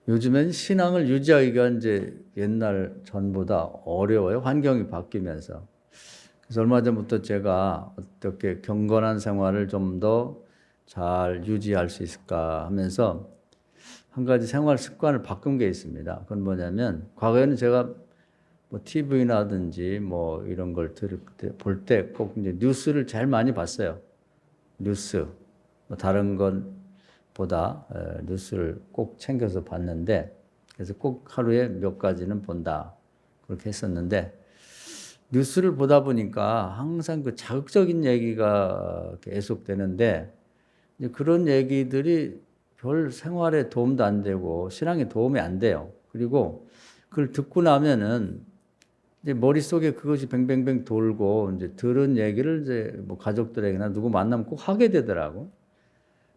요즘엔 신앙을 유지하기가 이제 옛날 전보다 어려워요. 환경이 바뀌면서. 그래서 얼마 전부터 제가 어떻게 경건한 생활을 좀 더 잘 유지할 수 있을까 하면서 한 가지 생활 습관을 바꾼 게 있습니다. 그건 뭐냐면 과거에는 제가 뭐 TV나든지 뭐 이런 걸 볼 때 꼭 이제 뉴스를 제일 많이 봤어요. 뉴스. 뭐 다른 것보다 뉴스를 꼭 챙겨서 봤는데 그래서 꼭 하루에 몇 가지는 본다. 그렇게 했었는데 뉴스를 보다 보니까 항상 그 자극적인 얘기가 계속되는데 그런 얘기들이 별 생활에 도움도 안 되고 신앙에 도움이 안 돼요. 그리고 그걸 듣고 나면은 이제 머릿속에 그것이 뱅뱅뱅 돌고 이제 들은 얘기를 이제 뭐 가족들에게나 누구 만나면 꼭 하게 되더라고.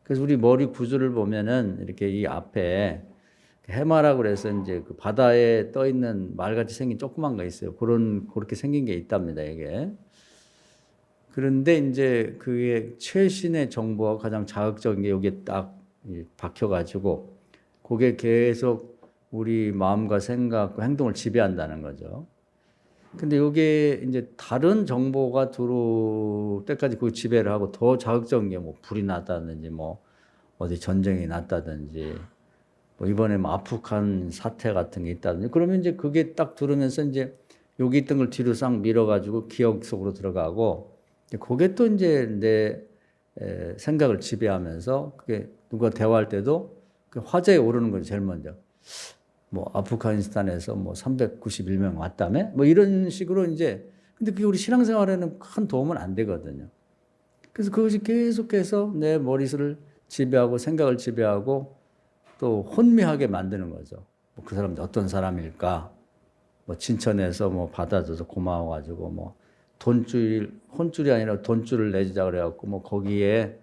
그래서 우리 머리 구조를 보면은 이렇게 이 앞에 해마라고 그래서 이제 그 바다에 떠 있는 말같이 생긴 조그만 거 있어요. 그렇게 생긴 게 있답니다, 이게. 그런데 이제 그게 최신의 정보가 가장 자극적인 게 여기에 딱 박혀가지고 그게 계속 우리 마음과 생각과 행동을 지배한다는 거죠. 근데 이게 이제 다른 정보가 들어올 때까지 그 지배를 하고 더 자극적인 게 뭐 불이 났다든지 뭐 어디 전쟁이 났다든지 뭐 이번에 뭐 아프간 사태 같은 게 있다든지 그러면 이제 그게 딱 들으면서 이제 여기 있던 걸 뒤로 싹 밀어가지고 기억 속으로 들어가고 그게 또 이제 내 생각을 지배하면서 그게 누가 대화할 때도 그 화제에 오르는 거죠, 제일 먼저. 뭐 아프가니스탄에서 뭐 391명 왔다며? 뭐 이런 식으로 이제 근데 그게 우리 신앙생활에는 큰 도움은 안 되거든요. 그래서 그것이 계속해서 내 머릿속을 지배하고 생각을 지배하고 또 혼미하게 만드는 거죠. 뭐그 사람들 어떤 사람일까? 뭐 진천에서 뭐 받아줘서 고마워가지고 뭐 혼줄이 아니라 돈줄을 내주자 그래갖고 뭐 거기에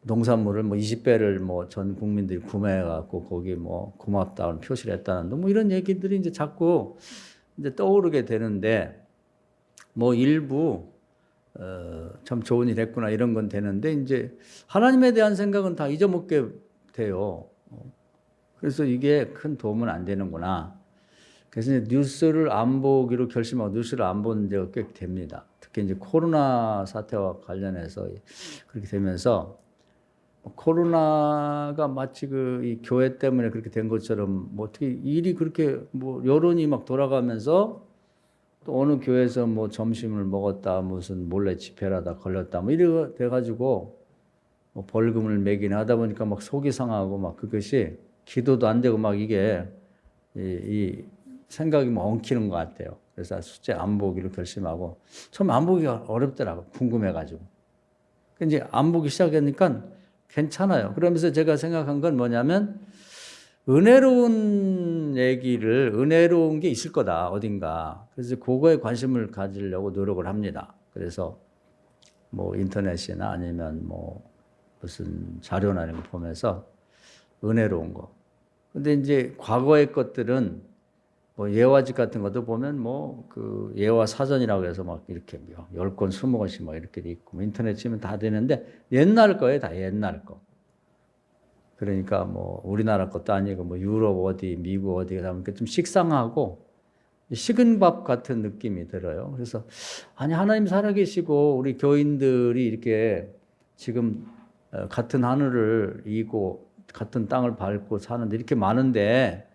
농산물을 뭐 20배를 뭐 전 국민들이 구매해갖고 거기 뭐 고맙다는 표시를 했다는 뭐 이런 얘기들이 이제 자꾸 이제 떠오르게 되는데 뭐 일부 참 좋은 일 했구나 이런 건 되는데 이제 하나님에 대한 생각은 다 잊어먹게 돼요. 그래서 이게 큰 도움은 안 되는구나. 그래서 이제 뉴스를 안 보기로 결심하고 뉴스를 안 본 지가 꽤 됩니다. 특히 이제 코로나 사태와 관련해서 그렇게 되면서 코로나가 마치 이 교회 때문에 그렇게 된 것처럼 뭐 어떻게 일이 그렇게 뭐 여론이 막 돌아가면서 또 어느 교회에서 뭐 점심을 먹었다 무슨 몰래 집회를 하다 걸렸다 뭐 이래 돼가지고 뭐 벌금을 매기나 하다 보니까 막 속이 상하고 막 그것이 기도도 안 되고 막 이게 이 생각이 막 엉키는 것 같아요. 그래서 수제 안 보기로 결심하고 처음 안 보기가 어렵더라고 궁금해가지고. 이제 안 보기 시작하니까 괜찮아요. 그러면서 제가 생각한 건 뭐냐면 은혜로운 게 있을 거다 어딘가. 그래서 그거에 관심을 가지려고 노력을 합니다. 그래서 뭐 인터넷이나 아니면 뭐 무슨 자료나 이런 거 보면서 은혜로운 거. 근데 이제 과거의 것들은 뭐 예화집 같은 것도 보면 뭐 그 예화 사전이라고 해서 막 이렇게 10권, 20권씩 막 이렇게 있고 뭐 인터넷 치면 다 되는데 옛날 거예요, 다 옛날 거. 그러니까 뭐 우리나라 것도 아니고 뭐 유럽 어디, 미국 어디 가다 보니까 좀 식상하고 식은 밥 같은 느낌이 들어요. 그래서 아니 하나님 살아계시고 우리 교인들이 이렇게 지금 같은 하늘을 이고 같은 땅을 밟고 사는데 이렇게 많은데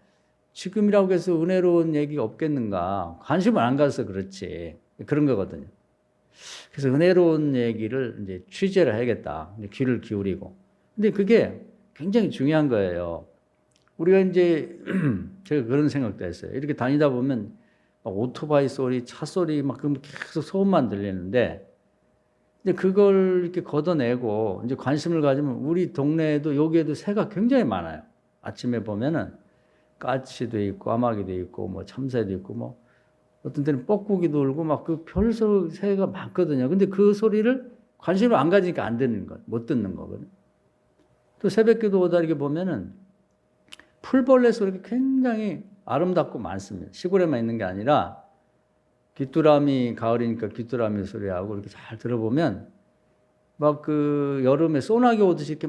지금이라고 해서 은혜로운 얘기가 없겠는가? 관심을 안 가서 그렇지. 그런 거거든요. 그래서 은혜로운 얘기를 이제 취재를 해야겠다. 귀를 기울이고. 근데 그게 굉장히 중요한 거예요. 우리가 이제 제가 그런 생각도 했어요. 이렇게 다니다 보면 막 오토바이 소리, 차 소리 막 계속 소음만 들리는데 이제 그걸 이렇게 걷어내고 이제 관심을 가지면 우리 동네에도 여기에도 새가 굉장히 많아요. 아침에 보면은 까치도 있고 까마귀도 있고 뭐 참새도 있고 뭐 어떤 때는 뻐꾸기도 울고 막 그 별소 새가 많거든요. 근데 그 소리를 관심을 안 가지니까 안 듣는 것, 못 듣는 거거든요. 또 새벽기도 오다 이렇게 보면은 풀벌레 소리가 굉장히 아름답고 많습니다. 시골에만 있는 게 아니라 귀뚜라미 가을이니까 귀뚜라미 소리하고 이렇게 잘 들어보면 막 그 여름에 소나기 오듯이 이렇게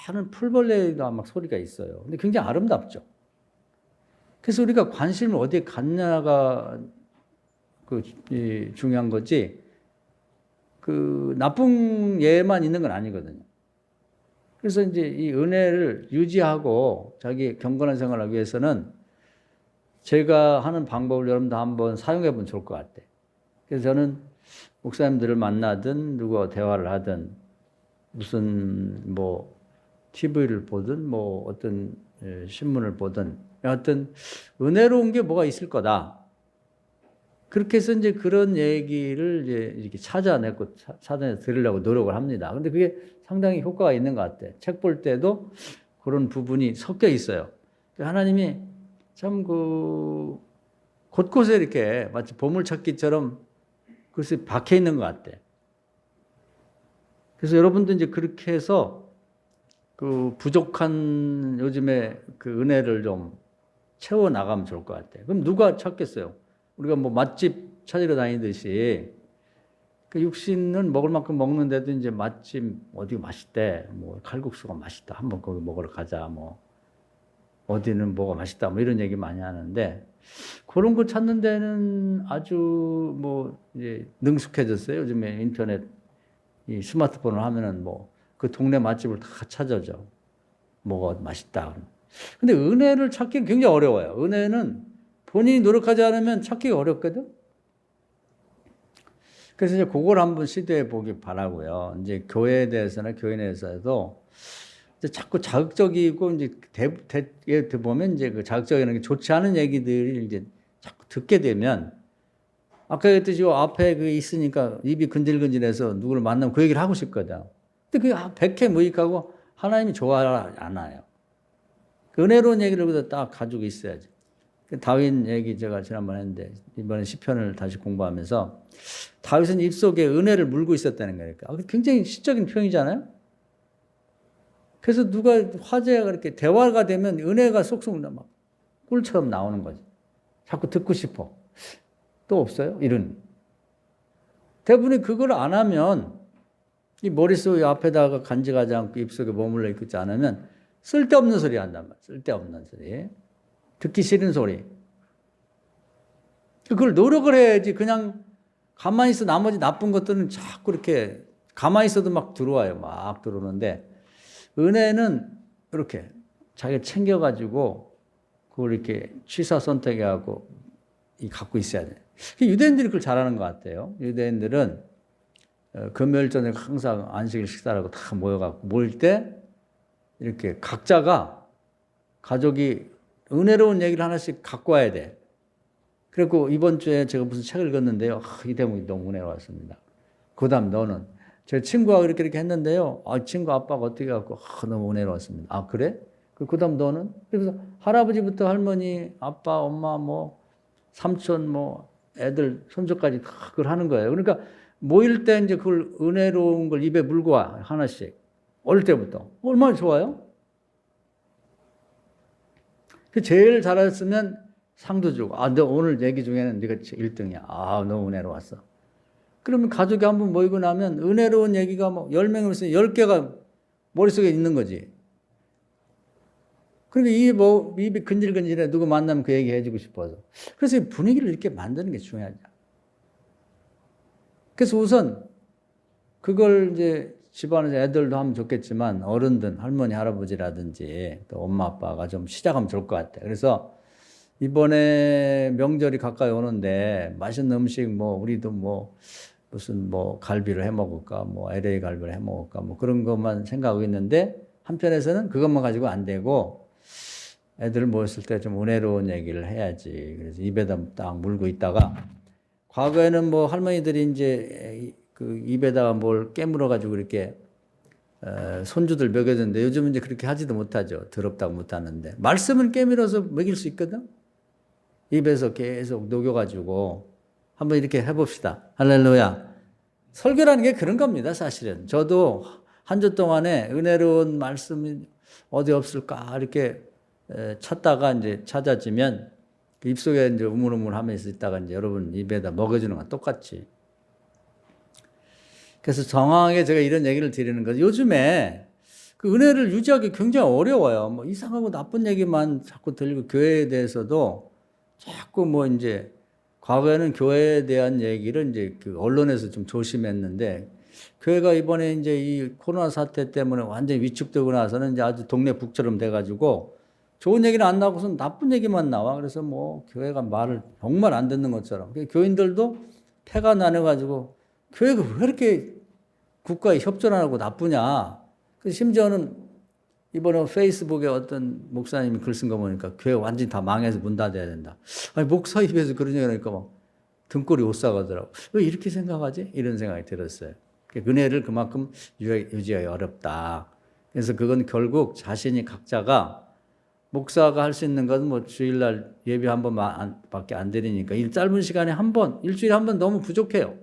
많은 풀벌레가 막 소리가 있어요. 근데 굉장히 아름답죠. 그래서 우리가 관심을 어디에 갖냐가 중요한 거지, 나쁜 예만 있는 건 아니거든요. 그래서 이제 이 은혜를 유지하고 자기 경건한 생활을 하기 위해서는 제가 하는 방법을 여러분도 한번 사용해 보면 좋을 것 같아요. 그래서 저는 목사님들을 만나든 누구와 대화를 하든 무슨 TV를 보든 어떤 신문을 보든 어떤 은혜로운 게 뭐가 있을 거다. 그렇게 해서 이제 그런 얘기를 이제 이렇게 찾아내서 들으려고 노력을 합니다. 근데 그게 상당히 효과가 있는 것 같아요. 책 볼 때도 그런 부분이 섞여 있어요. 하나님이 참 곳곳에 이렇게 마치 보물찾기처럼 그것이 박혀 있는 것 같아요. 그래서 여러분도 이제 그렇게 해서 부족한 요즘에 은혜를 좀 채워 나가면 좋을 것 같아요. 그럼 누가 찾겠어요? 우리가 맛집 찾으러 다니듯이 육신은 먹을 만큼 먹는데도 이제 맛집 어디가 맛있대, 칼국수가 맛있다, 한번 거기 먹으러 가자, 어디는 뭐가 맛있다, 이런 얘기 많이 하는데 그런 거 찾는 데는 아주 이제 능숙해졌어요. 요즘에 인터넷 이 스마트폰을 하면은 그 동네 맛집을 다 찾아줘. 뭐가 맛있다. 근데 은혜를 찾기는 굉장히 어려워요. 은혜는 본인이 노력하지 않으면 찾기가 어렵거든. 그래서 이제 그걸 한번 시도해 보기 바라고요. 이제 교회에 대해서나 교인에서도 이제 자꾸 자극적이고 이제 보면 이제 그 자극적인 게 좋지 않은 얘기들이 이제 자꾸 듣게 되면 아까 그랬듯이 앞에 있으니까 입이 근질근질해서 누구를 만나면 그 얘기를 하고 싶거든. 근데 그게 백해무익하고 하나님이 좋아하지 않아요. 은혜로운 얘기를 그래도 딱 가지고 있어야지. 다윗 얘기 제가 지난번에 했는데 이번에 시편을 다시 공부하면서 다윗은 입속에 은혜를 물고 있었다는 거니까 굉장히 시적인 표현이잖아요. 그래서 누가 화제가 그렇게 대화가 되면 은혜가 쏙쏙 막 꿀처럼 나오는 거지. 자꾸 듣고 싶어. 또 없어요? 이런. 대부분이 그걸 안 하면 이 머릿속 앞에다가 간직하지 않고 입속에 머물러 있지 않으면 쓸데없는 소리 한단 말이야. 쓸데없는 소리. 듣기 싫은 소리. 그걸 노력을 해야지. 그냥 가만히 있어 나머지 나쁜 것들은 자꾸 이렇게 가만히 있어도 막 들어와요. 막 들어오는데 은혜는 이렇게 자기가 챙겨가지고 그걸 이렇게 취사 선택하고 갖고 있어야 돼. 유대인들이 그걸 잘하는 것 같아요. 유대인들은 금요일 저녁 항상 안식일 식사라고 다 모여갖고 모일 때 이렇게 각자가 가족이 은혜로운 얘기를 하나씩 갖고 와야 돼. 그리고 이번 주에 제가 무슨 책을 읽었는데요. 이 대목이 너무 은혜로웠습니다. 그 다음 너는 제 친구가 이렇게 했는데요. 친구 아빠가 어떻게 갖고 너무 은혜로웠습니다. 그래? 그 다음 너는? 그래서 할아버지부터 할머니, 아빠, 엄마, 삼촌, 애들, 손주까지 다 그걸 하는 거예요. 그러니까 모일 때 이제 그걸 은혜로운 걸 입에 물고 와, 하나씩. 어릴 때부터. 얼마나 좋아요? 제일 잘했으면 상도 주고, 너 오늘 얘기 중에는 네가 1등이야. 너무 은혜로웠어. 그러면 가족이 한번 모이고 나면 은혜로운 얘기가 10명이 있으면 10개가 머릿속에 있는 거지. 그러니까 입이 근질근질해. 누구 만나면 그 얘기 해주고 싶어서. 그래서 분위기를 이렇게 만드는 게 중요하죠. 그래서 우선 그걸 이제 집안에서 애들도 하면 좋겠지만 어른들, 할머니, 할아버지라든지 또 엄마, 아빠가 좀 시작하면 좋을 것 같아요. 그래서 이번에 명절이 가까이 오는데 맛있는 음식 우리도 무슨 갈비를 해 먹을까, LA 갈비를 해 먹을까, 그런 것만 생각하고 있는데 한편에서는 그것만 가지고 안 되고 애들 모였을 때 좀 은혜로운 얘기를 해야지. 그래서 입에다 딱 물고 있다가 과거에는 할머니들이 이제 입에다가 뭘 깨물어 가지고 이렇게 손주들 먹여줬는데 요즘은 이제 그렇게 하지도 못하죠. 더럽다고 못하는데 말씀은 깨물어서 먹일 수 있거든. 입에서 계속 녹여가지고 한번 이렇게 해봅시다. 할렐루야. 설교라는 게 그런 겁니다. 사실은 저도 한 주 동안에 은혜로운 말씀이 어디 없을까 이렇게 찾다가 이제 찾아지면 입속에 이제 우물우물 하면서 있다가 이제 여러분 입에다 먹여주는 건 똑같이. 그래서 정확하게 제가 이런 얘기를 드리는 거죠. 요즘에 그 은혜를 유지하기 굉장히 어려워요. 뭐 이상하고 나쁜 얘기만 자꾸 들리고 교회에 대해서도 자꾸 뭐 이제 과거에는 교회에 대한 얘기를 이제 그 언론에서 좀 조심했는데 교회가 이번에 이제 이 코로나 사태 때문에 완전히 위축되고 나서는 이제 아주 동네 북처럼 돼가지고 좋은 얘기는 안 나오고서 나쁜 얘기만 나와. 그래서 뭐 교회가 말을 정말 안 듣는 것처럼. 교인들도 패가 나눠가지고 교회가 왜 이렇게 국가에 협조를 안 하고 나쁘냐. 심지어는 이번에 페이스북에 어떤 목사님이 글 쓴 거 보니까 교회 완전히 다 망해서 문 닫아야 된다. 아니, 목사 입에서 그런 얘기 하니까 막 등골이 오싹하더라고. 왜 이렇게 생각하지? 이런 생각이 들었어요. 은혜를 그만큼 유지하기 어렵다. 그래서 그건 결국 자신이 각자가 목사가 할 수 있는 건 뭐 주일날 예배 한 번밖에 안 드리니까 이 짧은 시간에 한 번, 일주일에 한 번 너무 부족해요.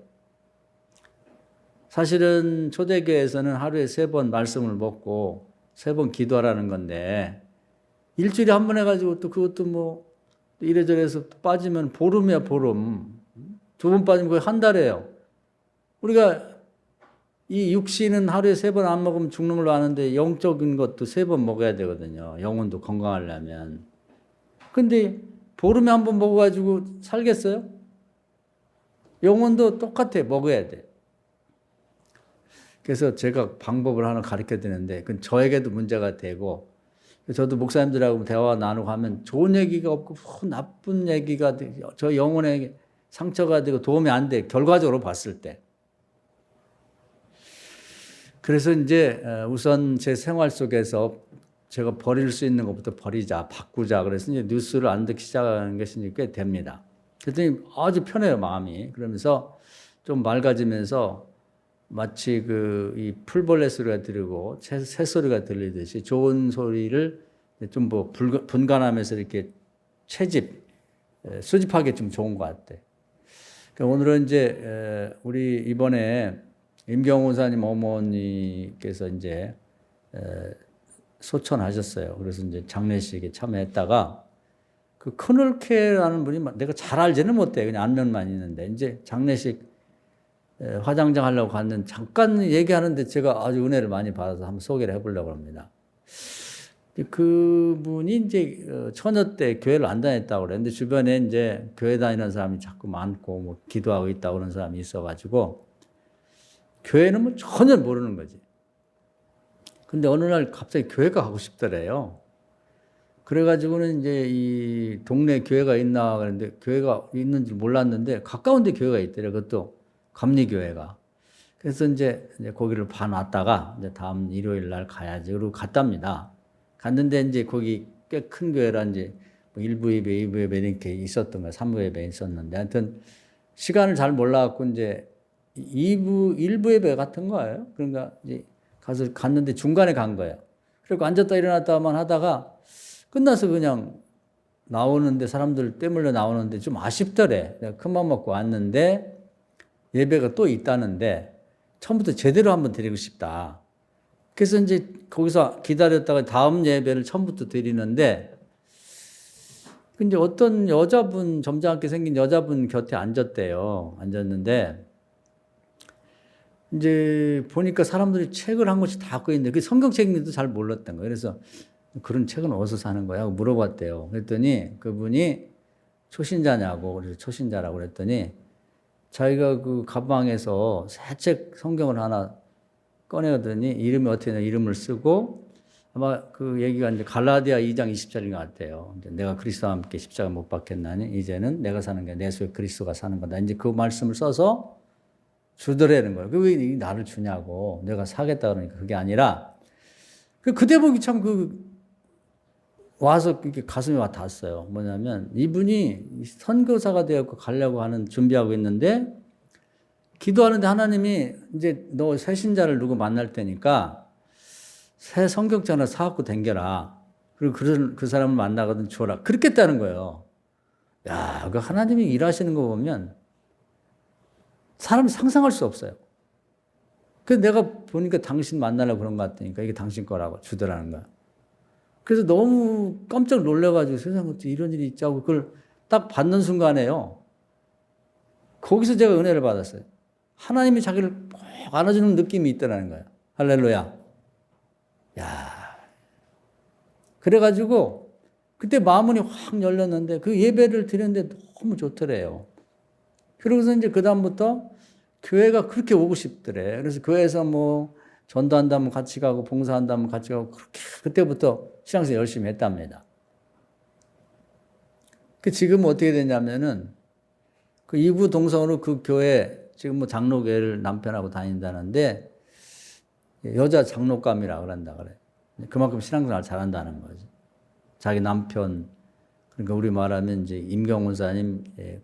사실은 초대교회에서는 하루에 3번 말씀을 먹고 3번 기도하라는 건데 일주일에 한 번 해가지고 또 그것도 뭐 이래저래 해서 빠지면 보름이야, 보름. 2번 빠지면 거의 한 달이에요. 우리가 이 육신은 하루에 3번 안 먹으면 죽는 걸로 아는데 영적인 것도 3번 먹어야 되거든요. 영혼도 건강하려면. 근데 보름에 한 번 먹어가지고 살겠어요? 영혼도 똑같아, 먹어야 돼. 그래서 제가 방법을 하나 가르쳐 드리는데 그건 저에게도 문제가 되고 저도 목사님들하고 대화 나누고 하면 좋은 얘기가 없고 나쁜 얘기가 저 영혼에 상처가 되고 도움이 안 돼. 결과적으로 봤을 때. 그래서 이제 우선 제 생활 속에서 제가 버릴 수 있는 것부터 버리자, 바꾸자. 그래서 이제 뉴스를 안 듣기 시작하는 것이 꽤 됩니다. 그랬더니 아주 편해요, 마음이. 그러면서 좀 맑아지면서 마치 이 풀벌레 소리가 들리고 새 소리가 들리듯이 좋은 소리를 좀 뭐 분간하면서 이렇게 수집하기 좀 좋은 것 같아. 그러니까 오늘은 이제 우리 이번에 임경호 사님 어머니께서 이제 소천하셨어요. 그래서 이제 장례식에 참여했다가 그 큰올케라는 분이 내가 잘 알지는 못해. 그냥 안면만 있는데 이제 장례식 화장장 하려고 갔는데 잠깐 얘기하는데 제가 아주 은혜를 많이 받아서 한번 소개를 해보려고 합니다. 그분이 이제 처녀 때 교회를 안 다녔다고 그랬는데 주변에 이제 교회 다니는 사람이 자꾸 많고 뭐 기도하고 있다고 그런 사람이 있어가지고 교회는 뭐 전혀 모르는 거지. 근데 어느 날 갑자기 교회가 가고 싶더래요. 그래가지고는 이제 이 동네 교회가 있나 그랬는데 교회가 있는 줄 몰랐는데 가까운 데 교회가 있더래요. 그것도 감리교회가. 그래서 이제 거기를 봐놨다가 이제 다음 일요일 날 가야지. 그리고 갔답니다. 갔는데 이제 거기 꽤 큰 교회라 이제 뭐 1부 예배, 2부 예배 이렇게 있었던 거야. 3부 예배 있었는데 하여튼 시간을 잘 몰라갖고 이제 1부 예배 같은 거예요. 그러니까 이제 갔는데 중간에 간 거예요. 그리고 앉았다 일어났다만 하다가 끝나서 그냥 나오는데 사람들 떼물려 나오는데 좀 아쉽더래. 내가 큰맘 먹고 왔는데 예배가 또 있다는데 처음부터 제대로 한번 드리고 싶다. 그래서 이제 거기서 기다렸다가 다음 예배를 처음부터 드리는데 근데 어떤 여자분, 점잖게 생긴 여자분 곁에 앉았대요. 앉았는데 이제 보니까 사람들이 책을 한 권씩 다 갖고 있는데 그 성경책인지도 잘 몰랐던 거예요. 그래서 그런 책은 어디서 사는 거야? 하고 물어봤대요. 그랬더니 그분이 초신자냐고, 그래서 초신자라고 그랬더니 자기가 그 가방에서 새 책 성경을 하나 꺼내더니 이름이 어떻게 되나 이름을 쓰고 아마 그 얘기가 이제 갈라디아 2장 20절인 것 같아요. 이제 내가 그리스도와 함께 십자가 못 박혔나니 이제는 내가 사는 게 내 속에 그리스도가 사는 거다. 이제 그 말씀을 써서 주더라는 거예요. 왜 나를 주냐고. 내가 사겠다 그러니까 그게 아니라 그 대목이 참 와서 이렇게 가슴에 와 닿았어요. 뭐냐면 이분이 선교사가 되었고 가려고 하는 준비하고 있는데 기도하는데 하나님이 이제 너 새 신자를 누구 만날 테니까 새 성경책 하나 사갖고 댕겨라. 그리고 그 사람을 만나거든 줘라. 그렇게 했다는 거예요. 야, 그 하나님이 일하시는 거 보면 사람이 상상할 수 없어요. 그래서 내가 보니까 당신 만나려고 그런 것 같으니까 이게 당신 거라고 주더라는 거야. 그래서 너무 깜짝 놀라가지고 세상에 어떻게 이런 일이 있지 하고 그걸 딱 받는 순간에요. 거기서 제가 은혜를 받았어요. 하나님이 자기를 꼭 안아주는 느낌이 있더라는 거예요. 할렐루야. 야, 그래가지고 그때 마음문이 확 열렸는데 그 예배를 드렸는데 너무 좋더래요. 그러고서 이제 그다음부터 교회가 그렇게 오고 싶더래. 그래서 교회에서 뭐 전도한다면 같이 가고 봉사한다면 같이 가고 그렇게 그때부터 신앙생활 열심히 했답니다. 그 지금 어떻게 되냐면은 그 이구 동성으로 그 교회 지금 뭐 장로교회를 남편하고 다닌다는데 여자 장로감이라 그런다 그래. 그만큼 신앙생활 잘한다는 거지. 자기 남편 그러니까 우리 말하면 이제 임경 원사님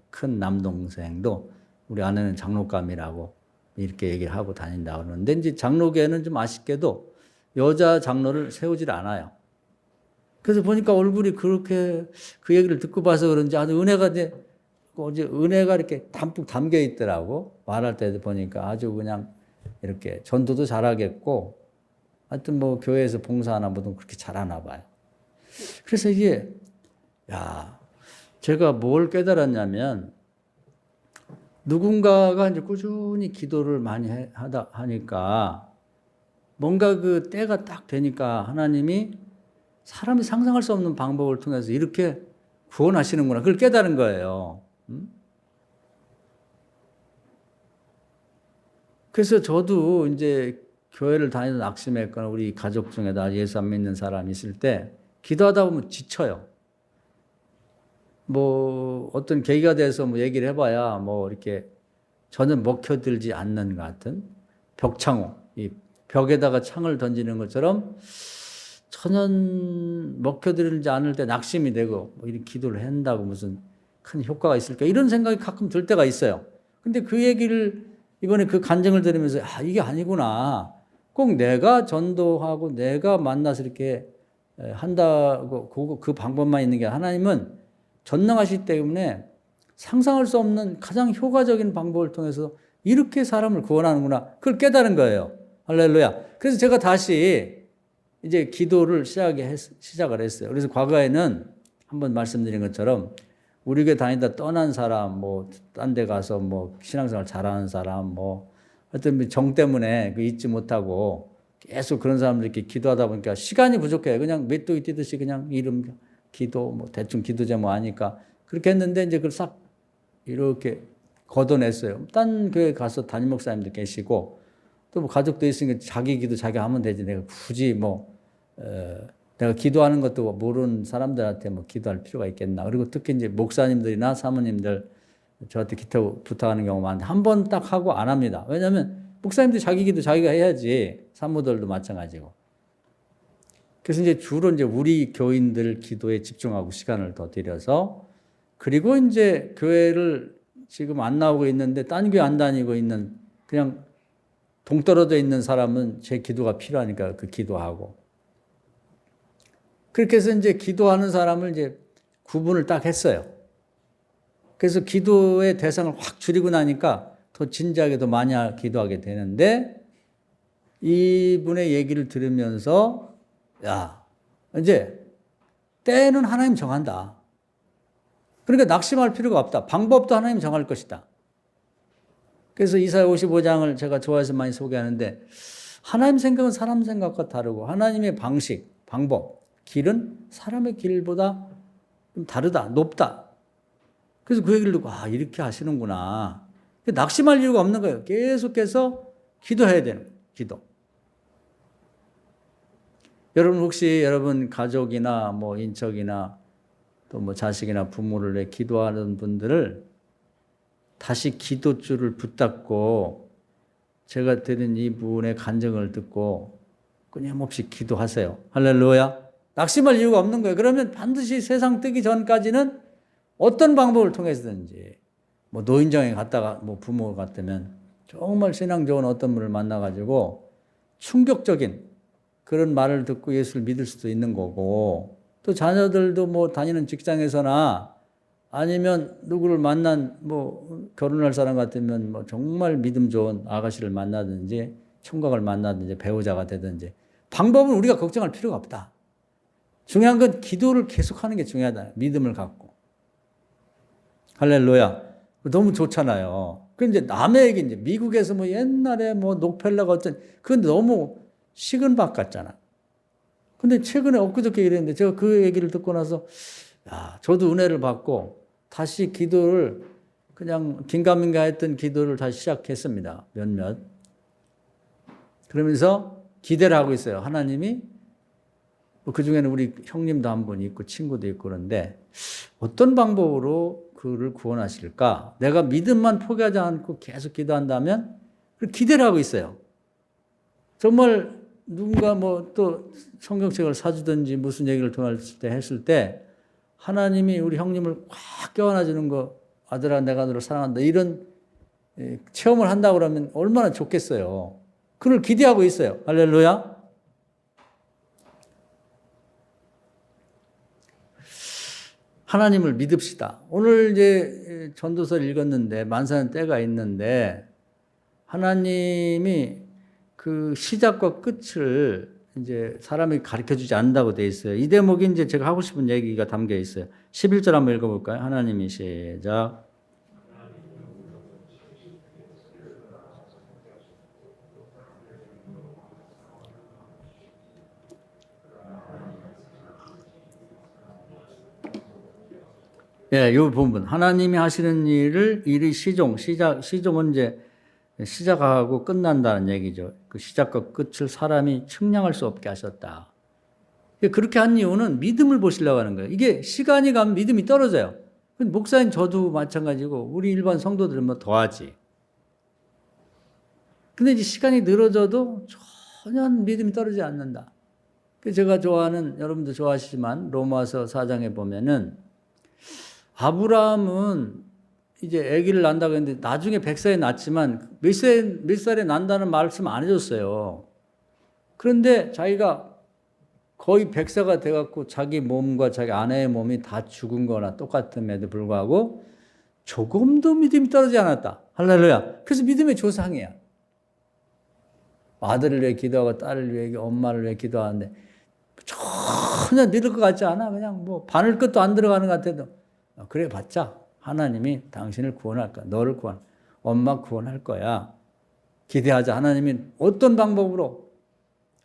큰 남동생도 우리 아내는 장로감이라고 이렇게 얘기를 하고 다닌다 그러는데 이제 장로교회는 좀 아쉽게도 여자 장로를 세우질 않아요. 그래서 보니까 얼굴이 그렇게 그 얘기를 듣고 봐서 그런지 아주 은혜가 이제 은혜가 이렇게 담뿍 담겨 있더라고. 말할 때도 보니까 아주 그냥 이렇게 전도도 잘하겠고 하여튼 뭐 교회에서 봉사하나 뭐든 그렇게 잘하나 봐요. 그래서 이게 제가 뭘 깨달았냐면 누군가가 이제 꾸준히 기도를 많이 하니까 뭔가 그 때가 딱 되니까 하나님이 사람이 상상할 수 없는 방법을 통해서 이렇게 구원하시는구나. 그걸 깨달은 거예요. 그래서 저도 이제 교회를 다니는 낙심했거나 우리 가족 중에다 예수 안 믿는 사람이 있을 때 기도하다 보면 지쳐요. 뭐 어떤 계기가 돼서 뭐 얘기를 해봐야 뭐 이렇게 전혀 먹혀들지 않는 것 같은 벽창호, 이 벽에다가 창을 던지는 것처럼 전혀 먹혀들지 않을 때 낙심이 되고 뭐 이렇게 기도를 한다고 무슨 큰 효과가 있을까 이런 생각이 가끔 들 때가 있어요. 근데 그 얘기를 이번에 그 간증을 들으면서 이게 아니구나. 꼭 내가 전도하고 내가 만나서 이렇게 한다고 그 방법만 있는 게 하나님은 전능하시기 때문에 상상할 수 없는 가장 효과적인 방법을 통해서 이렇게 사람을 구원하는구나. 그걸 깨달은 거예요. 할렐루야. 그래서 제가 다시 이제 기도를 시작을 했어요. 그래서 과거에는 한번 말씀드린 것처럼 우리 교회 다니다 떠난 사람, 뭐 딴 데 가서 뭐 신앙생활 잘하는 사람, 뭐 하여튼 정 때문에 잊지 못하고 계속 그런 사람들 이렇게 기도하다 보니까 시간이 부족해요. 그냥 메뚜기 뛰듯이 그냥 이름 기도 뭐 대충 기도 제목 아니까 그렇게 했는데 이제 그걸 싹 이렇게 걷어냈어요. 딴 교회 가서 담임 목사님도 계시고 또 뭐 가족도 있으니까 자기 기도 자기 하면 되지. 내가 굳이 내가 기도하는 것도 모르는 사람들한테 뭐 기도할 필요가 있겠나. 그리고 특히 이제 목사님들이나 사모님들 저한테 기도 부탁하는 경우가 많은데 한 번 딱 하고 안 합니다. 왜냐하면 목사님들 자기 기도 자기가 해야지. 사모들도 마찬가지고. 그래서 이제 주로 이제 우리 교인들 기도에 집중하고 시간을 더 들여서 그리고 이제 교회를 지금 안 나오고 있는데 딴 교회 안 다니고 있는 그냥 동떨어져 있는 사람은 제 기도가 필요하니까 그 기도하고 그렇게 해서 이제 기도하는 사람을 이제 구분을 딱 했어요. 그래서 기도의 대상을 확 줄이고 나니까 더 진지하게 더 많이 기도하게 되는데 이분의 얘기를 들으면서 이제 때는 하나님 정한다. 그러니까 낙심할 필요가 없다. 방법도 하나님 정할 것이다. 그래서 이사야 55장을 제가 좋아해서 많이 소개하는데 하나님 생각은 사람 생각과 다르고 하나님의 방식, 방법, 길은 사람의 길보다 좀 다르다, 높다. 그래서 그 얘기를 듣고 이렇게 하시는구나. 낙심할 이유가 없는 거예요. 계속해서 기도해야 되는 거예요. 기도. 여러분 혹시 여러분 가족이나 뭐 인척이나 또 뭐 자식이나 부모를 위해 기도하는 분들을 다시 기도줄을 붙잡고 제가 드린 이분의 간증을 듣고 끊임없이 기도하세요. 할렐루야. 낙심할 이유가 없는 거예요. 그러면 반드시 세상 뜨기 전까지는 어떤 방법을 통해서든지 뭐 노인정에 갔다가 뭐 부모 같으면 정말 신앙 좋은 어떤 분을 만나가지고 충격적인 그런 말을 듣고 예수를 믿을 수도 있는 거고 또 자녀들도 뭐 다니는 직장에서나 아니면 누구를 만난 뭐 결혼할 사람 같으면 뭐 정말 믿음 좋은 아가씨를 만나든지 총각을 만나든지 배우자가 되든지 방법은 우리가 걱정할 필요가 없다. 중요한 건 기도를 계속하는 게 중요하다. 믿음을 갖고. 할렐루야. 너무 좋잖아요. 그런데 남의 얘기 이제 미국에서 뭐 옛날에 뭐 록펠러가 어떤 그건 너무 식은 밥 같잖아. 근데 최근에 엊그저께 이랬는데 제가 그 얘기를 듣고 나서 야, 저도 은혜를 받고 다시 기도를 그냥 긴가민가 했던 기도를 다시 시작했습니다. 몇몇. 그러면서 기대를 하고 있어요. 하나님이 그 중에는 우리 형님도 한 분 있고 친구도 있고 그런데 어떤 방법으로 그를 구원하실까? 내가 믿음만 포기하지 않고 계속 기도한다면 기대를 하고 있어요. 정말 누군가 뭐 또 성경책을 사주든지 무슨 얘기를 통했을 때 했을 때 하나님이 우리 형님을 확 껴안아주는 거 아들아 내가 너를 사랑한다 이런 체험을 한다고 그러면 얼마나 좋겠어요. 그걸 기대하고 있어요. 할렐루야. 하나님을 믿읍시다. 오늘 이제 전도서를 읽었는데 만사는 때가 있는데 하나님이 그 시작과 끝을 이제 사람이 가르쳐 주지 않는다고 돼 있어요. 이 대목이 이제 제가 하고 싶은 얘기가 담겨 있어요. 11절 한번 읽어볼까요? 하나님이 시작. 예, 요 부분. 하나님이 하시는 일이 시종은 이제 시작하고 끝난다는 얘기죠. 그 시작과 끝을 사람이 측량할 수 없게 하셨다. 그렇게 한 이유는 믿음을 보시려고 하는 거예요. 이게 시간이 가면 믿음이 떨어져요. 목사님 저도 마찬가지고 우리 일반 성도들은 뭐 더하지. 근데 이제 시간이 늘어져도 전혀 믿음이 떨어지지 않는다. 제가 좋아하는, 여러분도 좋아하시지만 로마서 4장에 보면은 아브라함은 이제 아기를 낳는다고 했는데 나중에 100살에 낳지만 몇 살에 난다는 말씀 안 해줬어요. 그런데 자기가 거의 100세가 돼갖고 자기 몸과 자기 아내의 몸이 다 죽은 거나 똑같음에도 불구하고 조금도 믿음이 떨어지지 않았다. 할렐루야. 그래서 믿음의 조상이야. 아들을 위해 기도하고 딸을 위해 엄마를 위해 기도하는데 전혀 믿을 것 같지 않아. 그냥 뭐 바늘 끝도 안 들어가는 것 같아도 그래 봤자 하나님이 당신을 구원할 거야. 너를 엄마 구원할 거야. 기대하자. 하나님이 어떤 방법으로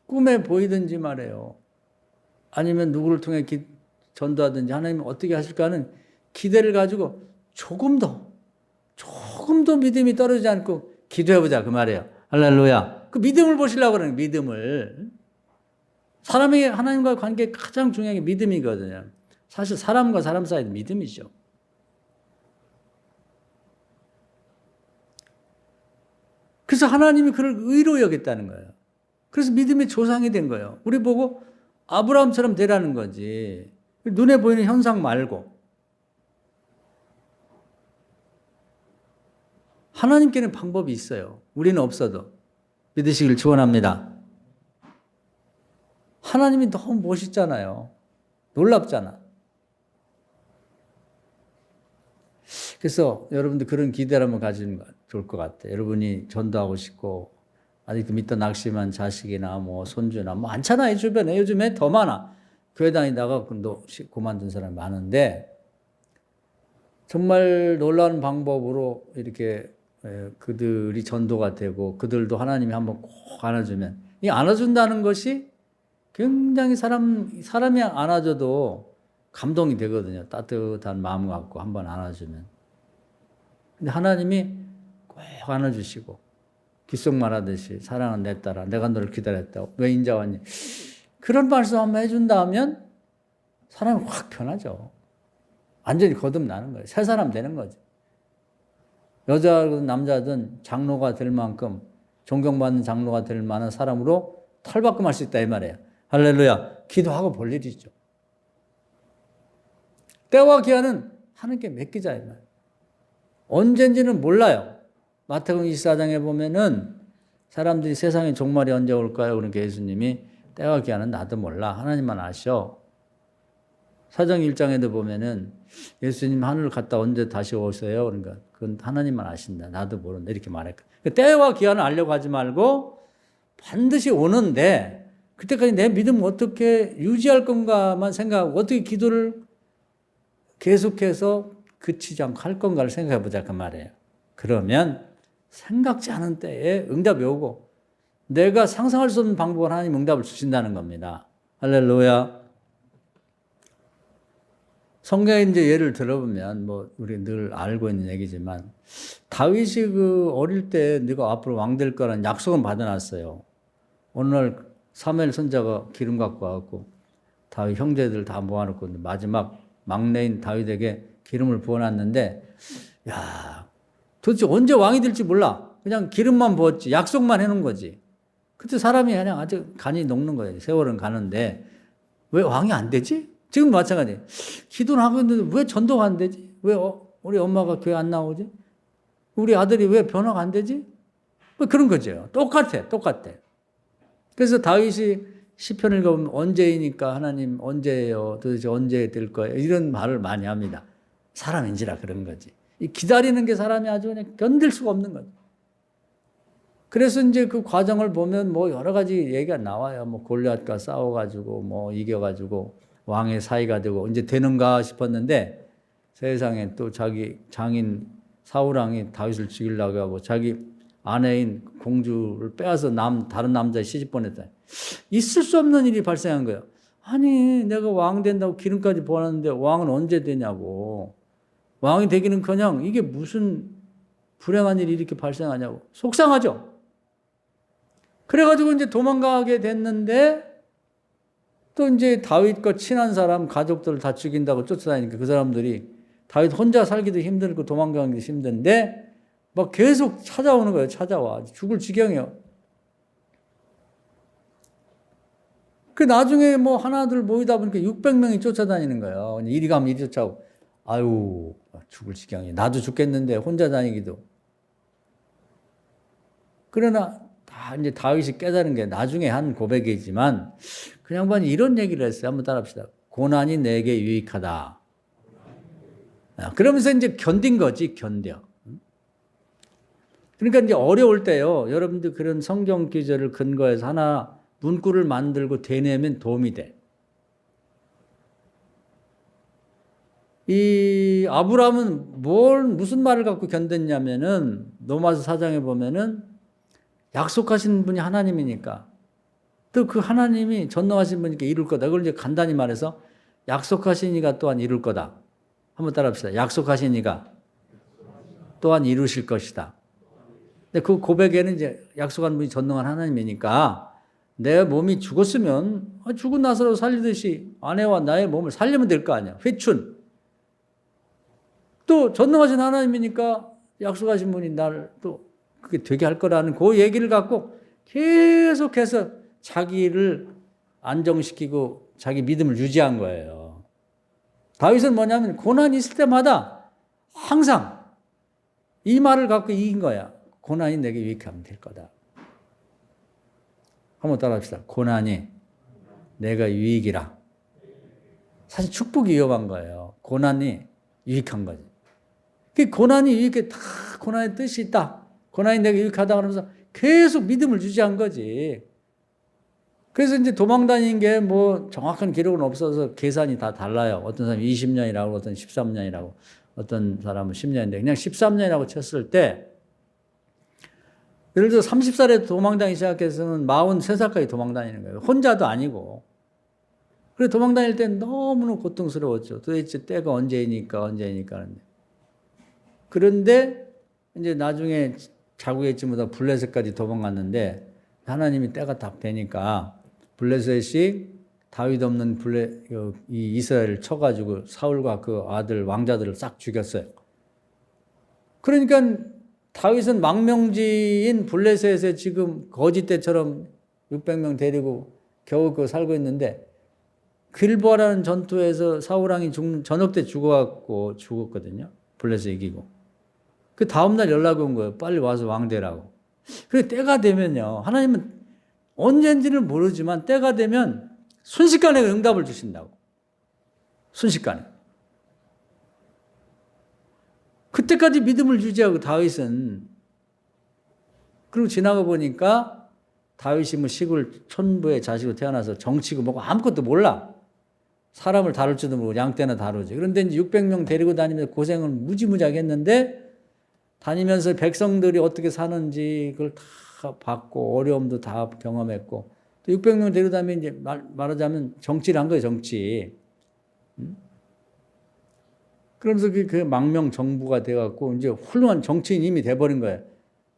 꿈에 보이든지 말해요. 아니면 누구를 통해 전도하든지 하나님이 어떻게 하실까는 기대를 가지고 조금도 믿음이 떨어지지 않고 기도해보자 그 말이에요. 할렐루야. 그 믿음을 보시려고 그러는 거예요. 믿음을. 사람이 하나님과의 관계에 가장 중요한 게 믿음이거든요. 사실 사람과 사람 사이도 믿음이죠. 그래서 하나님이 그를 의로 여겼다는 거예요. 그래서 믿음의 조상이 된 거예요. 우리 보고 아브라함처럼 되라는 거지. 눈에 보이는 현상 말고. 하나님께는 방법이 있어요. 우리는 없어도. 믿으시길 축원합니다. 하나님이 너무 멋있잖아요. 놀랍잖아. 그래서 여러분들 그런 기대를 한번 가지면 좋을 것 같아요. 여러분이 전도하고 싶고 아직도 믿던 낙심한 자식이나 뭐 손주나 뭐 많잖아요. 주변에 요즘에 더 많아. 교회 다니다가 그만둔 사람이 많은데 정말 놀라운 방법으로 이렇게 그들이 전도가 되고 그들도 하나님이 한번 꼭 안아주면 이 안아준다는 것이 굉장히 사람이 안아줘도 감동이 되거든요. 따뜻한 마음 갖고 한번 안아주면. 근데 하나님이 꼭 안아주시고 귓속말 하듯이 사랑은 내 딸아 내가 너를 기다렸다. 왜 인자 왔니? 그런 말씀 한번 해준다면 사람이 확 변하죠. 완전히 거듭나는 거예요. 새 사람 되는 거죠. 여자든 남자든 장로가 될 만큼 존경받는 장로가 될 만한 사람으로 탈바꿈할 수 있다 이 말이에요. 할렐루야. 기도하고 볼 일이죠. 때와 기한은 하나님께 맡기자 이 말이에요. 언젠지는 몰라요. 마태복음 24장에 보면은 사람들이 세상의 종말이 언제 올까요? 그러니까 예수님이 때와 기한은 나도 몰라. 하나님만 아셔. 사장 1장에도 보면은 예수님 하늘 갔다 언제 다시 오세요? 그러니까 그건 하나님만 아신다. 나도 모른다. 이렇게 말했거든요. 때와 기한을 알려고 하지 말고 반드시 오는데 그때까지 내 믿음을 어떻게 유지할 건가만 생각하고 어떻게 기도를 계속해서 그치지 않고 할 건가를 생각해 보자 그 말이에요. 그러면 생각지 않은 때에 응답이 오고 내가 상상할 수 없는 방법으로 하나님 응답을 주신다는 겁니다. 할렐루야. 성경에 이제 예를 들어보면 뭐 우리 늘 알고 있는 얘기지만 다윗이 그 어릴 때 네가 앞으로 왕 될 거라는 약속은 받아놨어요. 어느 날 사무엘 선지자가 기름 갖고 와갖고 다윗 형제들 다 모아놓고 마지막 막내인 다윗에게 기름을 부어놨는데, 야, 도대체 언제 왕이 될지 몰라. 그냥 기름만 부었지. 약속만 해놓은 거지. 그때 사람이 그냥 아주 간이 녹는 거예요. 세월은 가는데 왜 왕이 안 되지? 지금 마찬가지. 기도는 하고 있는데 왜 전도가 안 되지? 왜 우리 엄마가 교회 안 나오지? 우리 아들이 왜 변화가 안 되지? 뭐 그런 거죠. 똑같아. 그래서 다윗이 시편을 읽어보면 언제이니까 하나님 언제예요? 도대체 언제 될 거예요? 이런 말을 많이 합니다. 사람인지라 그런 거지. 이 기다리는 게 사람이 아주 그냥 견딜 수가 없는 거죠. 그래서 이제 그 과정을 보면 뭐 여러 가지 얘기가 나와요. 뭐 골리앗과 싸워가지고 뭐 이겨가지고 왕의 사이가 되고 언제 되는가 싶었는데 세상에 또 자기 장인 사울왕이 다윗을 죽이려고 하고 자기 아내인 공주를 빼앗아 다른 남자에 시집 보냈다. 있을 수 없는 일이 발생한 거예요. 아니 내가 왕 된다고 기름까지 부어놨는데 왕은 언제 되냐고. 왕이 되기는커녕 이게 무슨 불행한 일이 이렇게 발생하냐고. 속상하죠. 그래가지고 이제 도망가게 됐는데 또 이제 다윗과 친한 사람 가족들을 다 죽인다고 쫓아다니니까 그 사람들이 다윗 혼자 살기도 힘들고 도망가기도 힘든데 막 계속 찾아오는 거예요. 찾아와. 죽을 지경이에요. 그 나중에 뭐 하나둘 모이다 보니까 600명이 쫓아다니는 거예요. 이리 가면 이리 쫓아오고. 아유, 죽을 지경이에요. 나도 죽겠는데 혼자 다니기도. 그러나 다 이제 다윗이 깨달은 게 나중에 한 고백이지만 그 양반이 이런 얘기를 했어요. 한번 따라합시다. 고난이 내게 유익하다. 그러면서 이제 견딘 거지, 견뎌. 그러니까 이제 어려울 때요. 여러분들 그런 성경 기절을 근거해서 하나 문구를 만들고 되뇌면 도움이 돼. 이 아브라함은 무슨 말을 갖고 견뎠냐면은 로마서 4장에 보면은 약속하신 분이 하나님이니까 또 그 하나님이 전능하신 분이니까 이룰 거다. 그걸 이제 간단히 말해서 약속하신 이가 또한 이룰 거다. 한번 따라합시다. 약속하신 이가 또한 이루실 것이다. 근데 그 고백에는 이제 약속한 분이 전능한 하나님이니까 내 몸이 죽었으면 죽은 나사로 살리듯이 아내와 나의 몸을 살리면 될 거 아니야. 회춘. 또 전능하신 하나님이니까 약속하신 분이 나를 또 그게 되게 할 거라는 그 얘기를 갖고 계속해서 자기를 안정시키고 자기 믿음을 유지한 거예요. 다윗은 뭐냐면 고난이 있을 때마다 항상 이 말을 갖고 이긴 거야. 고난이 내게 유익하면 될 거다. 한번 따라합시다. 고난이 내가 유익이라. 사실 축복이 위험한 거예요. 고난이 유익한 거지. 그 고난이 유익해. 다 고난의 뜻이 있다. 고난이 내게 유익하다 그러면서 계속 믿음을 유지한 거지. 그래서 이제 도망다닌 게 뭐 정확한 기록은 없어서 계산이 다 달라요. 어떤 사람이 20년이라고, 어떤 13년이라고, 어떤 사람은 10년인데 그냥 13년이라고 쳤을 때 예를 들어 30살에 도망다니기 시작해서는 43살까지 도망다니는 거예요. 혼자도 아니고. 그래 도망다닐 때 너무너무 고통스러웠죠. 도대체 때가 언제이니까 하는데. 그런데 이제 나중에 자구에쯤보다 블레셋까지 도망갔는데 하나님이 때가 딱 되니까 블레셋이 다윗 없는 이 이스라엘을 쳐가지고 사울과 그 아들 왕자들을 싹 죽였어요. 그러니까 다윗은 망명지인 블레셋에 지금 거지 때처럼 600명 데리고 겨우 살고 있는데 길보아라는 전투에서 사울왕이 저녁 때 죽었거든요. 블레셋 이기고. 그 다음날 연락이 온 거예요. 빨리 와서 왕 되라고. 그래 때가 되면요. 하나님은 언제인지는 모르지만 때가 되면 순식간에 응답을 주신다고. 순식간에. 그때까지 믿음을 유지하고 다윗은 그리고 지나가 보니까 다윗이 뭐 시골 촌부의 자식으로 태어나서 정치고 뭐고 아무것도 몰라. 사람을 다룰 줄도 모르고 양떼나 다루지. 그런데 이제 600명 데리고 다니면서 고생을 무지무지하게 했는데 다니면서 백성들이 어떻게 사는지 그걸 다 봤고 어려움도 다 경험했고 또 600명 데려다면 이제 말하자면 정치를 한 거예요, 정치. 그러면서 그 망명 정부가 돼갖고 이제 훌륭한 정치인이 이미 돼버린 거예요.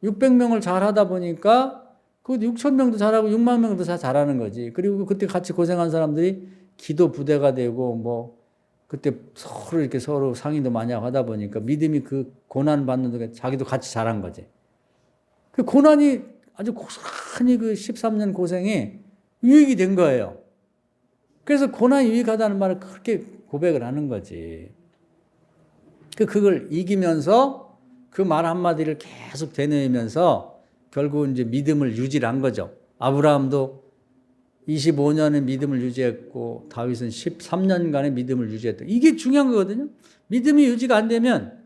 600명을 잘 하다 보니까 그 6,000명도 잘하고 6만 명도 다 잘하는 거지. 그리고 그때 같이 고생한 사람들이 기도 부대가 되고 뭐 그때 서로 이렇게 서로 상의도 많이 하고 하다 보니까 믿음이 그 고난 받는 동안 자기도 같이 잘한 거지. 그 고난이 아주 고스란히 그 13년 고생이 유익이 된 거예요. 그래서 고난이 유익하다는 말을 그렇게 고백을 하는 거지. 그걸 이기면서 그 말 한마디를 계속 되뇌이면서 결국 이제 믿음을 유지한 거죠. 아브라함도 25년의 믿음을 유지했고 다윗은 13년간의 믿음을 유지했다. 이게 중요한 거거든요. 믿음이 유지가 안 되면,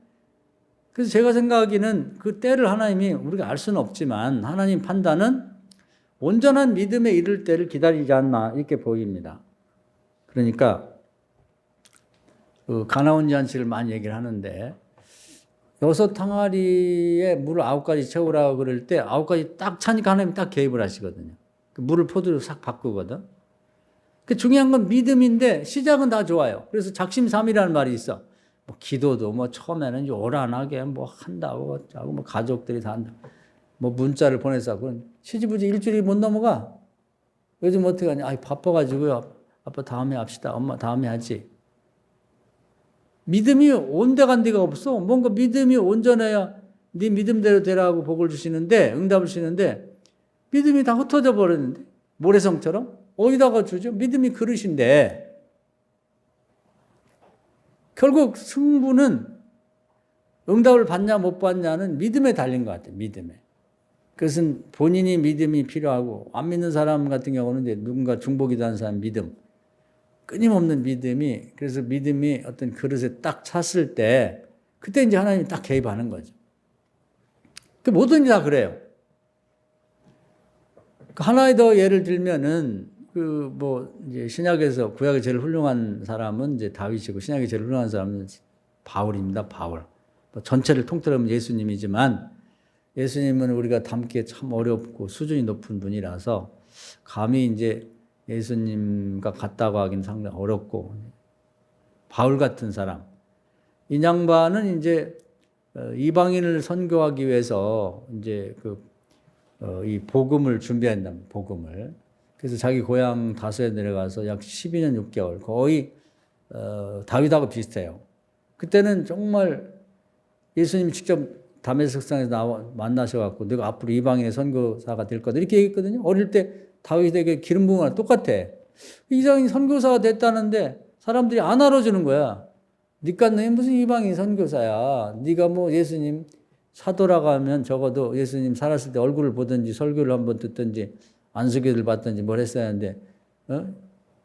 그래서 제가 생각하기는 그 때를 하나님이 우리가 알 수는 없지만 하나님 판단은 온전한 믿음에 이를 때를 기다리지 않나 이렇게 보입니다. 그러니까 그 가나온 잔치를 많이 얘기를 하는데 6 항아리에 물을 9가지 채우라고 그럴 때 9가지 딱 차니까 하나님이 딱 개입을 하시거든요. 그 물을 포도로 싹 바꾸거든. 그 중요한 건 믿음인데 시작은 다 좋아요. 그래서 작심삼일이라는 말이 있어. 뭐 기도도 뭐 처음에는 요란하게 뭐 한다고 하고 뭐 가족들이 다 한다. 뭐 문자를 보내서 그건 시지부지 일주일이 못 넘어가. 요즘 어떻게 하냐? 아, 바빠가지고요. 아빠 다음에 합시다. 엄마 다음에 하지. 믿음이 온데간데가 없어. 뭔가 믿음이 온전해야 네 믿음대로 되라고 복을 주시는데, 응답을 주시는데 믿음이 다 흩어져 버렸는데, 모래성처럼 어디다가 주죠? 믿음이 그릇인데 결국 승부는 응답을 받냐 못 받냐는 믿음에 달린 것 같아요. 믿음에. 그것은 본인이 믿음이 필요하고, 안 믿는 사람 같은 경우는 이제 누군가 중보기도 하는 사람 믿음, 끊임없는 믿음이, 그래서 믿음이 어떤 그릇에 딱 찼을 때 그때 이제 하나님이 딱 개입하는 거죠. 그 뭐든지 다 그래요. 하나의 더 예를 들면은 그 뭐 이제 신약에서, 구약에 제일 훌륭한 사람은 이제 다윗이고 신약에 제일 훌륭한 사람은 바울입니다. 바울. 뭐 전체를 통틀어보면 예수님이지만 예수님은 우리가 닮기 참 어렵고 수준이 높은 분이라서 감히 이제 예수님과 같다고 하기는 상당히 어렵고, 바울 같은 사람, 이 양반은 이제 이방인을 선교하기 위해서 이제 이 복음을 준비한다. 복음을. 그래서 자기 고향 다소에 내려가서 약 12년 6개월, 거의 다윗하고 비슷해요. 그때는 정말 예수님이 직접 다메섹성에서 만나셔갖고 내가 앞으로 이방인의 선교사가 될 거다 이렇게 얘기했거든요. 어릴 때 다윗에게 기름 부은 거랑 똑같아. 이방인 선교사가 됐다는데 사람들이 안 알아주는 거야. 니까 너희 무슨 이방인 선교사야. 네가 뭐 예수님 사도라고 하면 적어도 예수님 살았을 때 얼굴을 보든지 설교를 한번 듣든지 안수기를 받든지 뭘 했어야 하는데,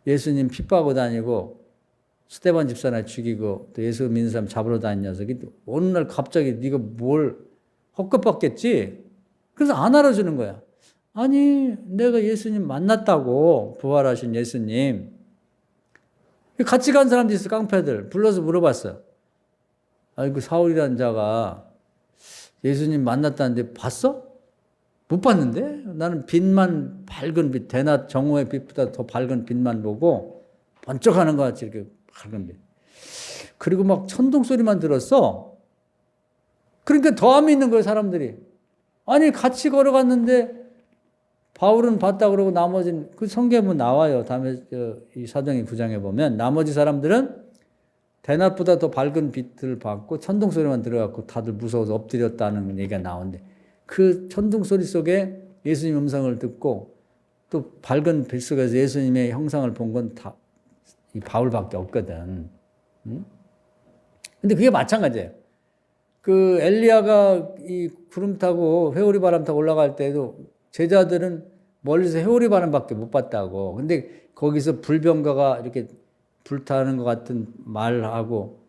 예수님 핍박하고 다니고 스데반 집사나 죽이고 또 예수 믿는 사람 잡으러 다닌 녀석이 어느 날 갑자기 네가 뭘 헛것봤겠지? 그래서 안 알아주는 거야. 아니, 내가 예수님 만났다고, 부활하신 예수님. 같이 간 사람들이 있어, 깡패들. 불러서 물어봤어. 아니, 그 사울이라는 자가 예수님 만났다는데 봤어? 못 봤는데? 나는 빛만, 밝은 빛, 대낮 정오의 빛보다 더 밝은 빛만 보고 번쩍하는 것 같이 이렇게 밝은 빛. 그리고 막 천둥 소리만 들었어. 그러니까 더 안 믿는 거예요, 사람들이. 아니, 같이 걸어갔는데 바울은 봤다 그러고 나머지는, 그 성경에 나와요. 다음에 이 사도행전 9장에 보면 나머지 사람들은 대낮보다 더 밝은 빛을 받고 천둥 소리만 들어갖고 다들 무서워서 엎드렸다는 얘기가 나오는데, 그 천둥 소리 속에 예수님 음성을 듣고 또 밝은 빛 속에서 예수님의 형상을 본 건 다 이 바울밖에 없거든. 근데 그게 마찬가지예요. 그 엘리야가 이 구름 타고 회오리 바람 타고 올라갈 때도 제자들은 멀리서 회오리 바람밖에 못 봤다고. 근데 거기서 불병거가 이렇게 불타는 것 같은 말하고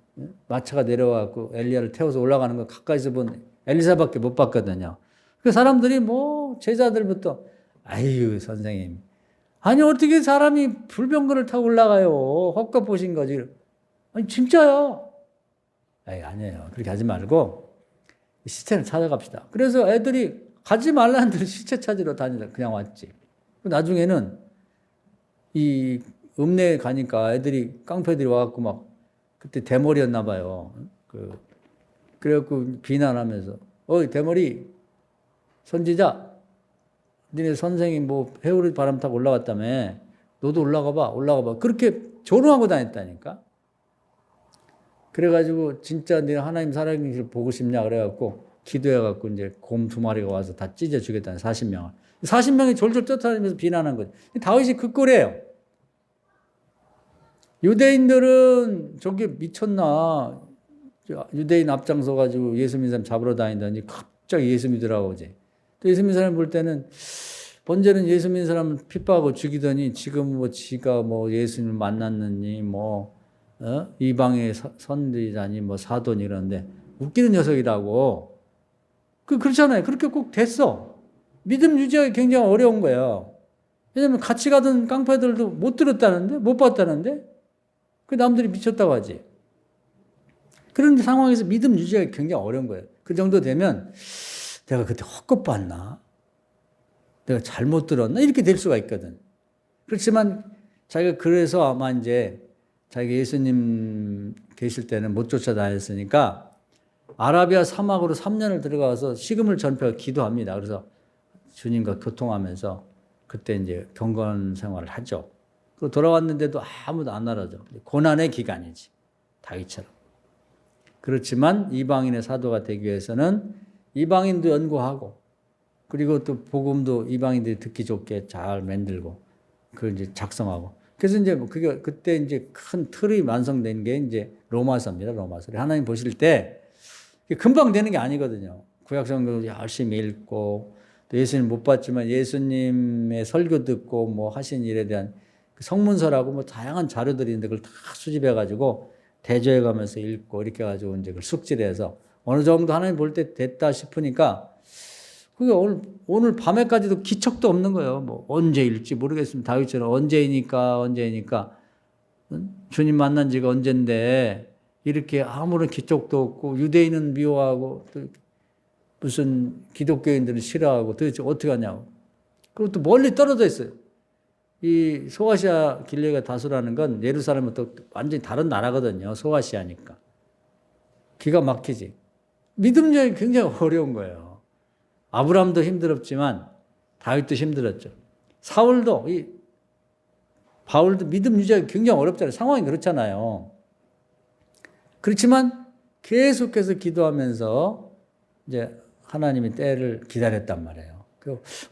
마차가 내려와갖고 엘리야를 태워서 올라가는 거 가까이서 본 엘리사밖에 못 봤거든요. 그 사람들이 뭐 제자들부터, 아유 선생님, 아니 어떻게 사람이 불병거를 타고 올라가요? 헛것 보신 거지. 아니 진짜야. 에이, 아니에요. 그렇게 하지 말고 시체를 찾아갑시다. 그래서 애들이 가지 말라는 대로 시체 찾으러 다니다 그냥 왔지. 나중에는 이 읍내에 가니까 애들이, 깡패들이 와갖고 막, 그때 대머리였나 봐요. 그래갖고 비난하면서, 어이, 대머리, 선지자, 니네 선생이 뭐 회오리 바람 타고 올라갔다며. 너도 올라가 봐. 그렇게 조롱하고 다녔다니까. 그래가지고 진짜 내가 하나님 살아계신 보고 싶냐 그래갖고 기도해갖고 이제 곰 2마리가 와서 다 찢어 주겠다는 40명을. 40명이 졸졸 쫓아다니면서 비난한 거죠. 다윗이 그 꼴이에요. 유대인들은 저게 미쳤나. 유대인 앞장서 가지고 예수 믿는 사람 잡으러 다니더니 갑자기 예수 믿으라고 오지. 또 예수 믿는 사람 볼 때는 먼저는 예수 믿는 사람을 핍박하고 죽이더니 지금 뭐 지가 뭐 예수님을 만났느니 뭐 이방의 선지자니 뭐 사도니 이러는데 웃기는 녀석이라고. 그렇잖아요. 그렇게 꼭 됐어. 믿음 유지하기 굉장히 어려운 거예요. 왜냐면 같이 가던 깡패들도 못 들었다는데, 못 봤다는데, 그 남들이 미쳤다고 하지. 그런 상황에서 믿음 유지하기 굉장히 어려운 거예요. 그 정도 되면 내가 그때 헛것 봤나? 내가 잘못 들었나? 이렇게 될 수가 있거든. 그렇지만 자기가 그래서 아마 이제 자기가 예수님 계실 때는 못 쫓아다녔으니까 아라비아 사막으로 3년을 들어가서 식음을 전폐하고 기도합니다. 그래서 주님과 교통하면서 그때 이제 경건 생활을 하죠. 그리고 돌아왔는데도 아무도 안 알아줘. 고난의 기간이지. 다윗처럼. 그렇지만 이방인의 사도가 되기 위해서는 이방인도 연구하고 그리고 또 복음도 이방인들이 듣기 좋게 잘 만들고 그걸 이제 작성하고. 그래서 이제 그게 그때 이제 큰 틀이 완성된 게 이제 로마서입니다. 로마서. 하나님 보실 때 금방 되는 게 아니거든요. 구약성경도 열심히 읽고 또 예수님 못 봤지만 예수님의 설교 듣고 뭐 하신 일에 대한 성문서라고 뭐 다양한 자료들이 있는데 그걸 다 수집해 가지고 대조해 가면서 읽고 이렇게 해가지고 이제 그걸 숙지해서 어느 정도 하나님 볼 때 됐다 싶으니까 그게 오늘 밤에까지도 기척도 없는 거예요. 뭐 언제일지 모르겠습니다. 다윗처럼 언제이니까 주님 만난 지가 언젠데 이렇게 아무런 기척도 없고 유대인은 미워하고 또 무슨 기독교인들은 싫어하고 도대체 어떻게 하냐고. 그리고 또 멀리 떨어져 있어요. 이 소아시아 길레가 다수라는 건 예루살렘은 또 완전히 다른 나라거든요. 소아시아니까. 기가 막히지. 믿음 여행이 굉장히 어려운 거예요. 아브라함도 힘들었지만 다윗도 힘들었죠. 사울도 바울도 믿음 유지하기 굉장히 어렵잖아요. 상황이 그렇잖아요. 그렇지만 계속해서 기도하면서 이제 하나님의 때를 기다렸단 말이에요.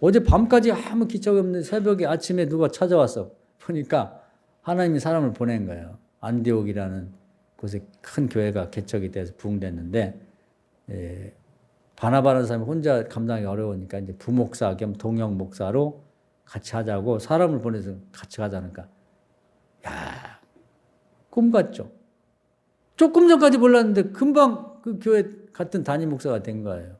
어제 밤까지 아무 기척이 없는 새벽에 아침에 누가 찾아왔어. 보니까 하나님이 사람을 보낸 거예요. 안디옥이라는 곳에 큰 교회가 개척이 돼서 부흥됐는데 바나바라는 사람이 혼자 감당하기 어려우니까 이제 부목사 겸 동영 목사로 같이 하자고 사람을 보내서 같이 가자니까 야, 꿈 같죠. 조금 전까지 몰랐는데 금방 그 교회 같은 담임 목사가 된 거예요.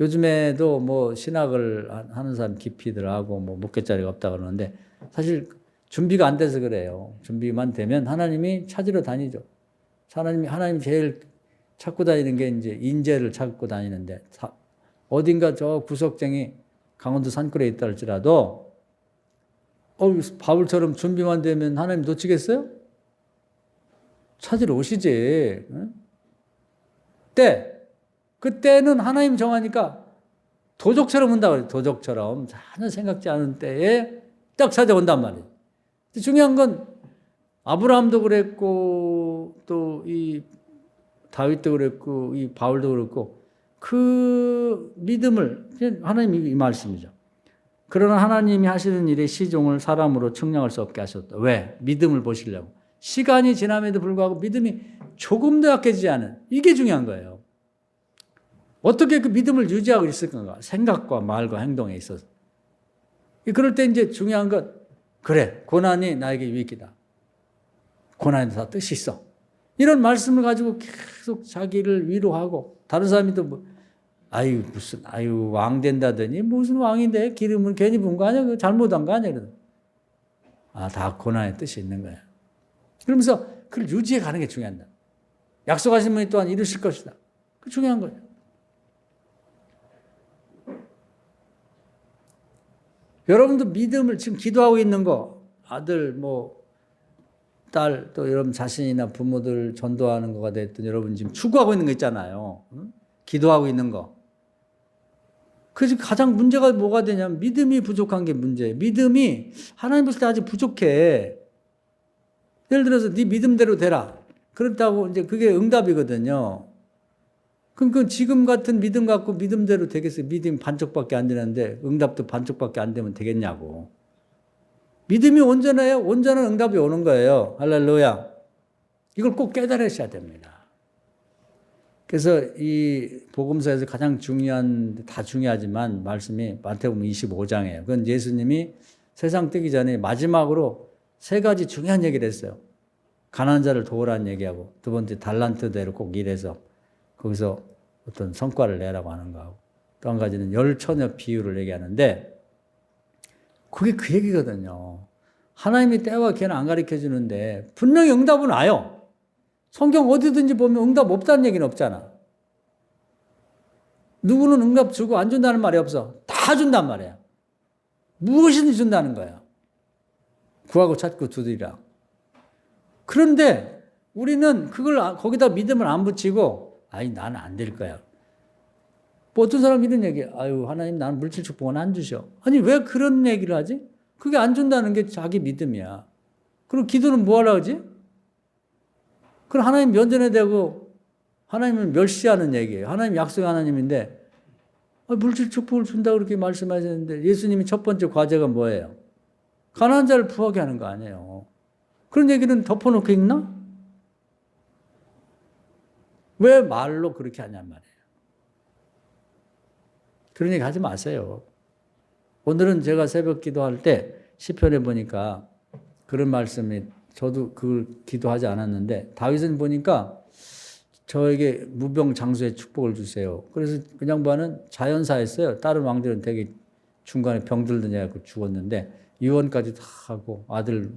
요즘에도 뭐 신학을 하는 사람 깊이들 하고 뭐 목회자리가 없다 그러는데 사실 준비가 안 돼서 그래요. 준비만 되면 하나님이 찾으러 다니죠. 하나님 제일 찾고 다니는 게 이제 인재를 찾고 다니는데 어딘가 저 구석쟁이 강원도 산골에 있다 할지라도 바울처럼 준비만 되면 하나님 놓치겠어요? 찾으러 오시지. 응? 그때는 하나님 정하니까 도적처럼 온다 그래요. 도적처럼 전혀 생각지 않은 때에 딱 찾아온단 말이에요. 중요한 건 아브라함도 그랬고 또 이 다윗도 그랬고 이 바울도 그랬고 그 믿음을 하나님이 이 말씀이죠. 그러나 하나님이 하시는 일의 시종을 사람으로 측량할 수 없게 하셨다. 왜? 믿음을 보시려고. 시간이 지남에도 불구하고 믿음이 조금도 약해지지 않은 이게 중요한 거예요. 어떻게 그 믿음을 유지하고 있을 건가? 생각과 말과 행동에 있어서. 그럴 때 이제 중요한 건 그래, 고난이 나에게 유익이다. 고난에도 다 뜻이 있어. 이런 말씀을 가지고 계속 자기를 위로하고 다른 사람이 또 뭐, 왕 된다더니 무슨 왕인데 기름을 괜히 부은 거 아니야? 잘못한 거 아니야? 다 고난의 뜻이 있는 거야. 그러면서 그걸 유지해 가는 게 중요하다. 약속하신 분이 또한 이루실 것이다. 그 중요한 거예요. 여러분도 믿음을 지금 기도하고 있는 거, 아들, 뭐, 딸, 또 여러분 자신이나 부모들 전도하는 거가 됐든 여러분 지금 추구하고 있는 거 있잖아요. 응? 기도하고 있는 거. 그래서 가장 문제가 뭐가 되냐면 믿음이 부족한 게 문제예요. 믿음이 하나님 볼 때 아직 부족해. 예를 들어서 네 믿음대로 되라. 그렇다고 이제 그게 응답이거든요. 그럼 그 지금 같은 믿음 갖고 믿음대로 되겠어요? 믿음이 반쪽밖에 안 되는데 응답도 반쪽밖에 안 되면 되겠냐고. 믿음이 온전해요. 온전한 응답이 오는 거예요. 할렐루야. 이걸 꼭 깨달으셔야 됩니다. 그래서 이 복음서에서 가장 중요한, 다 중요하지만 말씀이 마태복음 25장이에요. 그건 예수님이 세상 뜨기 전에 마지막으로 세 가지 중요한 얘기를 했어요. 가난한 자를 도우라는 얘기하고, 두 번째 달란트대로 꼭 일해서 거기서 어떤 성과를 내라고 하는 거하고, 또 한 가지는 열처녀 비유를 얘기하는데, 그게 그 얘기거든요. 하나님이 때와 기한을 안 가르쳐 주는데 분명히 응답은 와요. 성경 어디든지 보면 응답 없다는 얘기는 없잖아. 누구는 응답 주고 안 준다는 말이 없어. 다 준단 말이야. 무엇이든 준다는 거야. 구하고 찾고 두드리라. 그런데 우리는 그걸 거기다 믿음을 안 붙이고 아이 나는 안 될 거야. 뭐 어떤 사람 이런 얘기, 아유 하나님 나는 물질 축복은 안 주셔. 아니 왜 그런 얘기를 하지? 그게 안 준다는 게 자기 믿음이야. 그리고 기도는 뭐 하려고 하지? 그럼 하나님 면전에 대고 하나님을 멸시하는 얘기예요. 하나님 약속의 하나님인데 물질 축복을 준다고 그렇게 말씀하셨는데 예수님이 첫 번째 과제가 뭐예요? 가난한 자를 부하게 하는 거 아니에요. 그런 얘기는 덮어놓고 읽나? 왜 말로 그렇게 하냔 말이에요. 그런 얘기 하지 마세요. 오늘은 제가 새벽 기도할 때 시편에 보니까 그런 말씀이, 저도 그걸 기도하지 않았는데 다윗은 보니까 저에게 무병장수의 축복을 주세요. 그래서 그 양반은 자연사했어요. 다른 왕들은 되게 중간에 병들던 해갖고 죽었는데 유언까지 다 하고 아들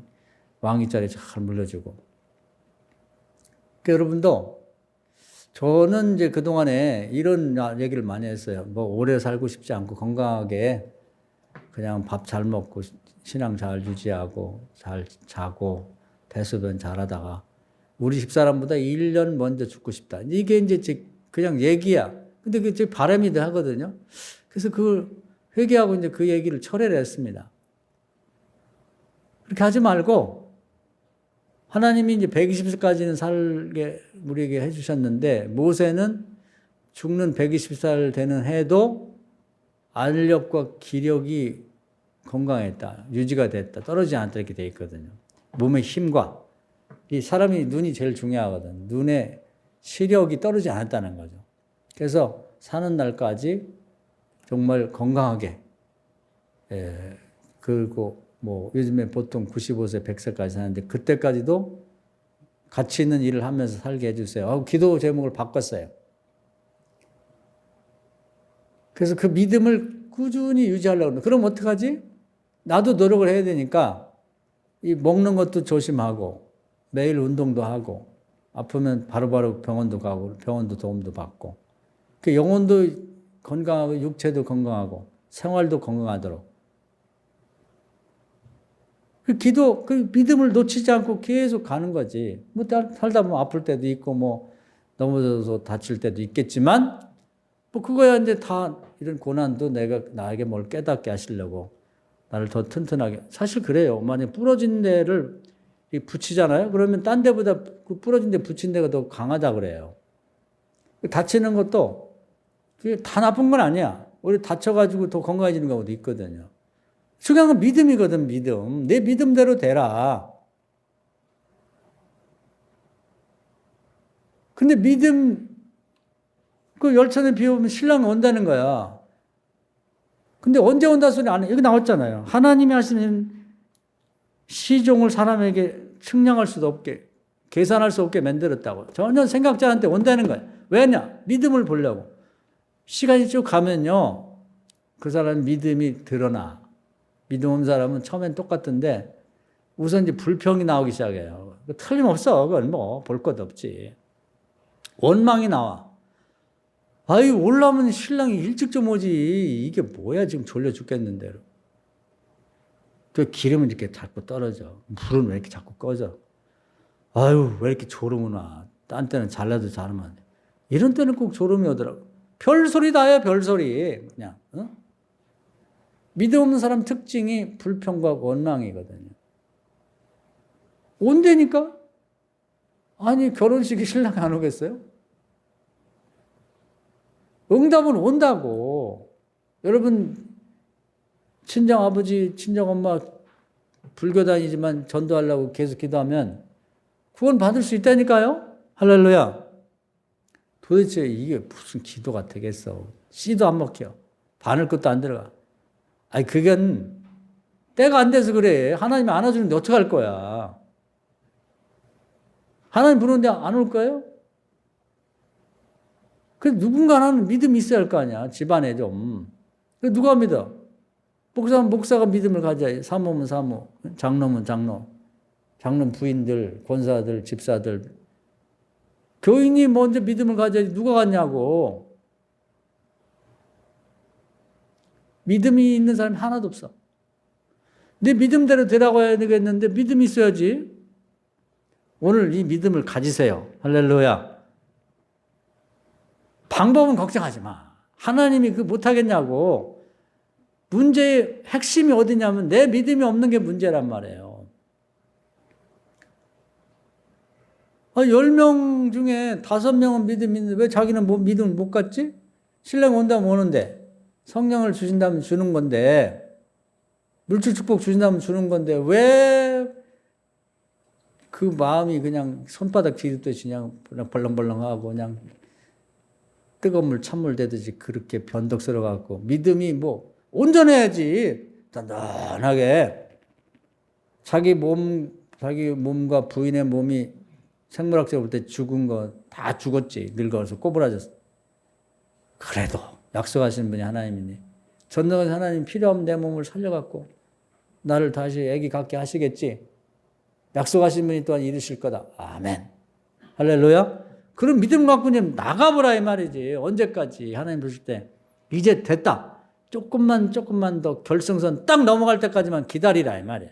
왕위 자리에 잘 물려주고. 그러니까 여러분도 저는 이제 그동안에 이런 얘기를 많이 했어요. 뭐 오래 살고 싶지 않고 건강하게 그냥 밥 잘 먹고 신앙 잘 유지하고 잘 자고 대소변 잘 하다가 우리 집사람보다 1년 먼저 죽고 싶다. 이게 이제 그냥 얘기야. 근데 그게 제 바람이도 하거든요. 그래서 그걸 회개하고 이제 그 얘기를 철회를 했습니다. 그렇게 하지 말고 하나님이 이제 120살까지는 살게 우리에게 해주셨는데 모세는 죽는 120살 되는 해도 알력과 기력이 건강했다. 유지가 됐다. 떨어지지 않았다. 이렇게 돼 있거든요. 몸의 힘과. 이 사람이 눈이 제일 중요하거든. 눈의 시력이 떨어지지 않았다는 거죠. 그래서 사는 날까지 정말 건강하게, 그리고 뭐 요즘에 보통 95세, 100세까지 사는데 그때까지도 가치 있는 일을 하면서 살게 해주세요. 기도 제목을 바꿨어요. 그래서 그 믿음을 꾸준히 유지하려고 그러는데 그럼 어떡하지? 나도 노력을 해야 되니까 이 먹는 것도 조심하고 매일 운동도 하고 아프면 바로바로 병원도 가고 병원도 도움도 받고 그 영혼도 건강하고 육체도 건강하고 생활도 건강하도록 그 기도, 그 믿음을 놓치지 않고 계속 가는 거지. 뭐 살다 보면 아플 때도 있고 뭐 넘어져서 다칠 때도 있겠지만 뭐 그거야 이제 다 이런 고난도 내가 나에게 뭘 깨닫게 하시려고 나를 더 튼튼하게. 사실 그래요. 만약 부러진 데를 붙이잖아요. 그러면 딴 데보다 그 부러진 데 붙인 데가 더 강하다 그래요. 다치는 것도 그게 다 나쁜 건 아니야. 우리 다쳐가지고 더 건강해지는 경우도 있거든요. 중요한 건 믿음이거든, 믿음. 내 믿음대로 되라. 근데 믿음, 그 열차에 비 오면 신랑이 온다는 거야. 근데 언제 온다 소리 안 해. 여기 나왔잖아요. 하나님이 하시는 시종을 사람에게 측량할 수도 없게, 계산할 수 없게 만들었다고. 전혀 생각지 않은데 온다는 거야. 왜냐? 믿음을 보려고. 시간이 쭉 가면요. 그 사람 믿음이 드러나. 믿음 없는 사람은 처음엔 똑같은데 우선 이제 불평이 나오기 시작해요. 틀림없어. 그건 뭐 볼 것 없지. 원망이 나와. 아유, 올라오면 신랑이 일찍 좀 오지. 이게 뭐야, 지금 졸려 죽겠는데. 그 기름은 이렇게 자꾸 떨어져. 불은 왜 이렇게 자꾸 꺼져? 아유, 왜 이렇게 졸음구나. 딴 때는 잘라도 잘하면 안 돼. 이런 때는 꼭 졸음이 오더라고. 별소리 다야, 별소리. 그냥, 어? 믿음 없는 사람 특징이 불평과 원망이거든요. 온다니까? 아니, 결혼식에 신랑 안 오겠어요? 응답은 온다고. 여러분, 친정 아버지, 친정 엄마 불교 다니지만 전도하려고 계속 기도하면 구원 받을 수 있다니까요? 할렐루야. 도대체 이게 무슨 기도가 되겠어? 씨도 안 먹혀. 바늘 것도 안 들어가. 아니, 그건 때가 안 돼서 그래. 하나님이 안아주는데 어떡할 거야? 하나님 부르는데 안 올 거예요? 그 누군가는 믿음이 있어야 할 거 아니야. 집안에 좀. 누가 믿어? 목사는 목사가 믿음을 가져야. 사모면 사모, 장로면 장로, 장로 부인들, 권사들, 집사들. 교인이 먼저 믿음을 가져야지 누가 갖냐고. 믿음이 있는 사람이 하나도 없어. 내 믿음대로 되라고 해야 되겠는데 믿음이 있어야지. 오늘 이 믿음을 가지세요. 할렐루야. 방법은 걱정하지 마. 하나님이 그 못하겠냐고. 문제의 핵심이 어디냐면 내 믿음이 없는 게 문제란 말이에요. 10명 중에 5명은 믿음이 있는데 왜 자기는 믿음을 못 갖지? 신랑 온다면 오는데, 성령을 주신다면 주는 건데, 물질 축복 주신다면 주는 건데 왜 그 마음이 그냥 손바닥 뒤집듯이 그냥 벌렁벌렁하고 그냥 뜨거운 물 찬물 대듯이 그렇게 변덕스러워 갖고 믿음이 뭐 온전해야지. 단단하게 자기 몸과 부인의 몸이 생물학적으로 볼 때 죽은 거 다 죽었지. 늙어서 꼬부라졌어. 그래도 약속하시는 분이 하나님이니 전능한 하나님 필요 없는 내 몸을 살려갖고 나를 다시 아기 갖게 하시겠지. 약속하신 분이 또한 이루실 거다. 아멘. 할렐루야. 그럼 믿음 갖고 이제 나가보라 이 말이지. 언제까지? 하나님 보실 때 이제 됐다. 조금만 더 결승선 딱 넘어갈 때까지만 기다리라 이 말이야.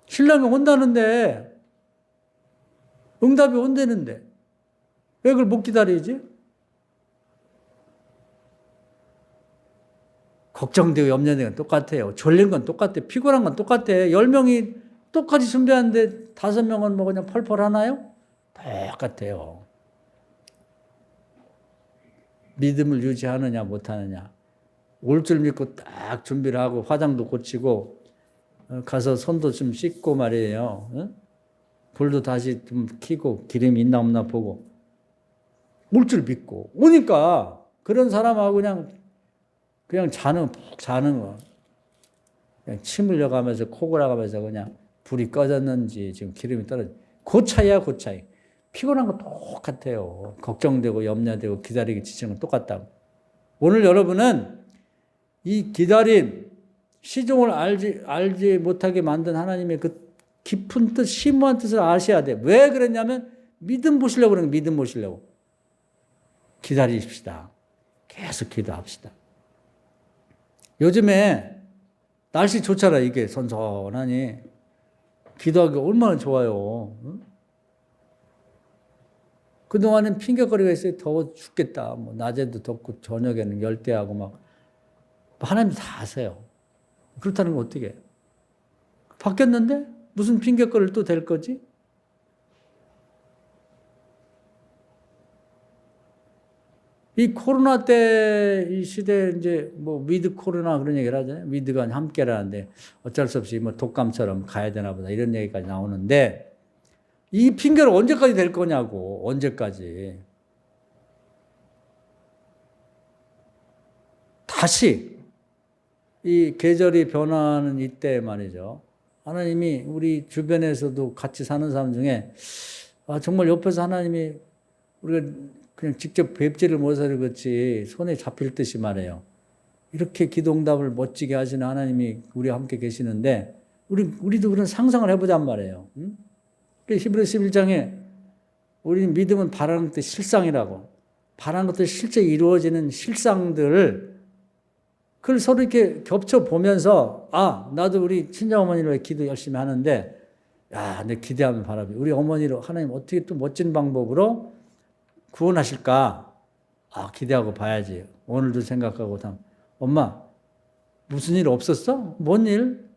신랑이 온다는데 응답이 온다는데 왜 그걸 못 기다리지? 걱정되고 염려되는 건 똑같아요. 졸린 건 똑같아요. 피곤한 건 똑같아요. 10명이 똑같이 준비하는데 5명은 뭐 그냥 펄펄 하나요? 똑같아요. 믿음을 유지하느냐 못하느냐. 올 줄 믿고 딱 준비를 하고 화장도 고치고 가서 손도 좀 씻고 말이에요. 불도 다시 좀 켜고 기름이 있나 없나 보고 올 줄 믿고 오니까 그런 사람하고 그냥 푹 자는 거. 그냥 침 흘려가면서 코 골아가면서 그냥 불이 꺼졌는지 지금 기름이 떨어져. 그 차이야, 그 차이. 피곤한 거 똑같아요. 걱정되고 염려되고 기다리기 지치는 건 똑같다고. 오늘 여러분은 이 기다림, 시종을 알지 못하게 만든 하나님의 그 깊은 뜻, 심오한 뜻을 아셔야 돼. 왜 그랬냐면 믿음 보시려고 그러는 거예요. 믿음 보시려고. 기다리십시다. 계속 기도합시다. 요즘에 날씨 좋잖아. 이게 선선하니. 기도하기 얼마나 좋아요. 응? 그동안은 핑계거리가 있어요. 더워 죽겠다. 뭐 낮에도 덥고 저녁에는 열대하고 막. 하나님 다 아세요. 그렇다는 건 어떻게 해요? 바뀌었는데? 무슨 핑계거리를 또 댈 거지? 이 코로나 때 이 시대에 이제 뭐 위드 코로나 그런 얘기를 하잖아요. 위드가 함께라는데 어쩔 수 없이 뭐 독감처럼 가야 되나 보다 이런 얘기까지 나오는데 이 핑계를 언제까지 될 거냐고. 언제까지. 다시 이 계절이 변화하는 이때 말이죠. 하나님이 우리 주변에서도 같이 사는 사람 중에 정말 옆에서 하나님이 우리가 그냥 직접 뵙지를 못해서 그렇지 손에 잡힐 듯이 말해요. 이렇게 기도응답을 멋지게 하시는 하나님이 우리와 함께 계시는데 우리도 그런 상상을 해보잔 말이에요. 응? 히브리서 11장에 우리는 믿음은 바라는 것들 실상이라고. 바라는 것들이 실제 이루어지는 실상들을 그걸 서로 이렇게 겹쳐 보면서, 아, 나도 우리 친정어머니를 위해 기도 열심히 하는데, 야, 내 기대하면 바라비. 우리 어머니를 하나님 어떻게 또 멋진 방법으로 구원하실까? 아, 기대하고 봐야지. 오늘도 생각하고, 엄마, 무슨 일 없었어? 뭔 일?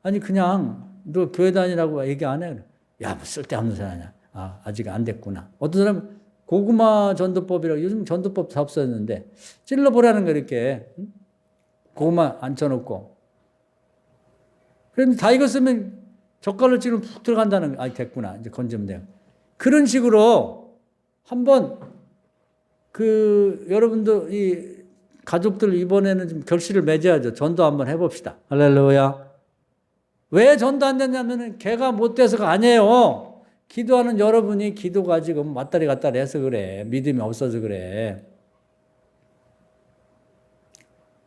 아니, 그냥 너 교회 다니라고 얘기 안 해. 야, 뭐 쓸데없는 사람이야. 아, 아직 안 됐구나. 어떤 사람은 고구마 전도법이라고, 요즘 전도법 다 없어졌는데, 찔러보라는 거 이렇게. 고구마 앉혀놓고. 그런데 다 익었으면 젓갈로 찌르면 푹 들어간다는 거. 아, 됐구나. 이제 건지면 돼요. 그런 식으로 한번 여러분도 이 가족들 이번에는 좀 결실을 맺어야죠. 전도 한번 해봅시다. 할렐루야. 왜 전도 안 됐냐면은 걔가 못 돼서가 아니에요. 기도하는 여러분이 기도가 지금 왔다리 갔다리 해서 그래. 믿음이 없어서 그래.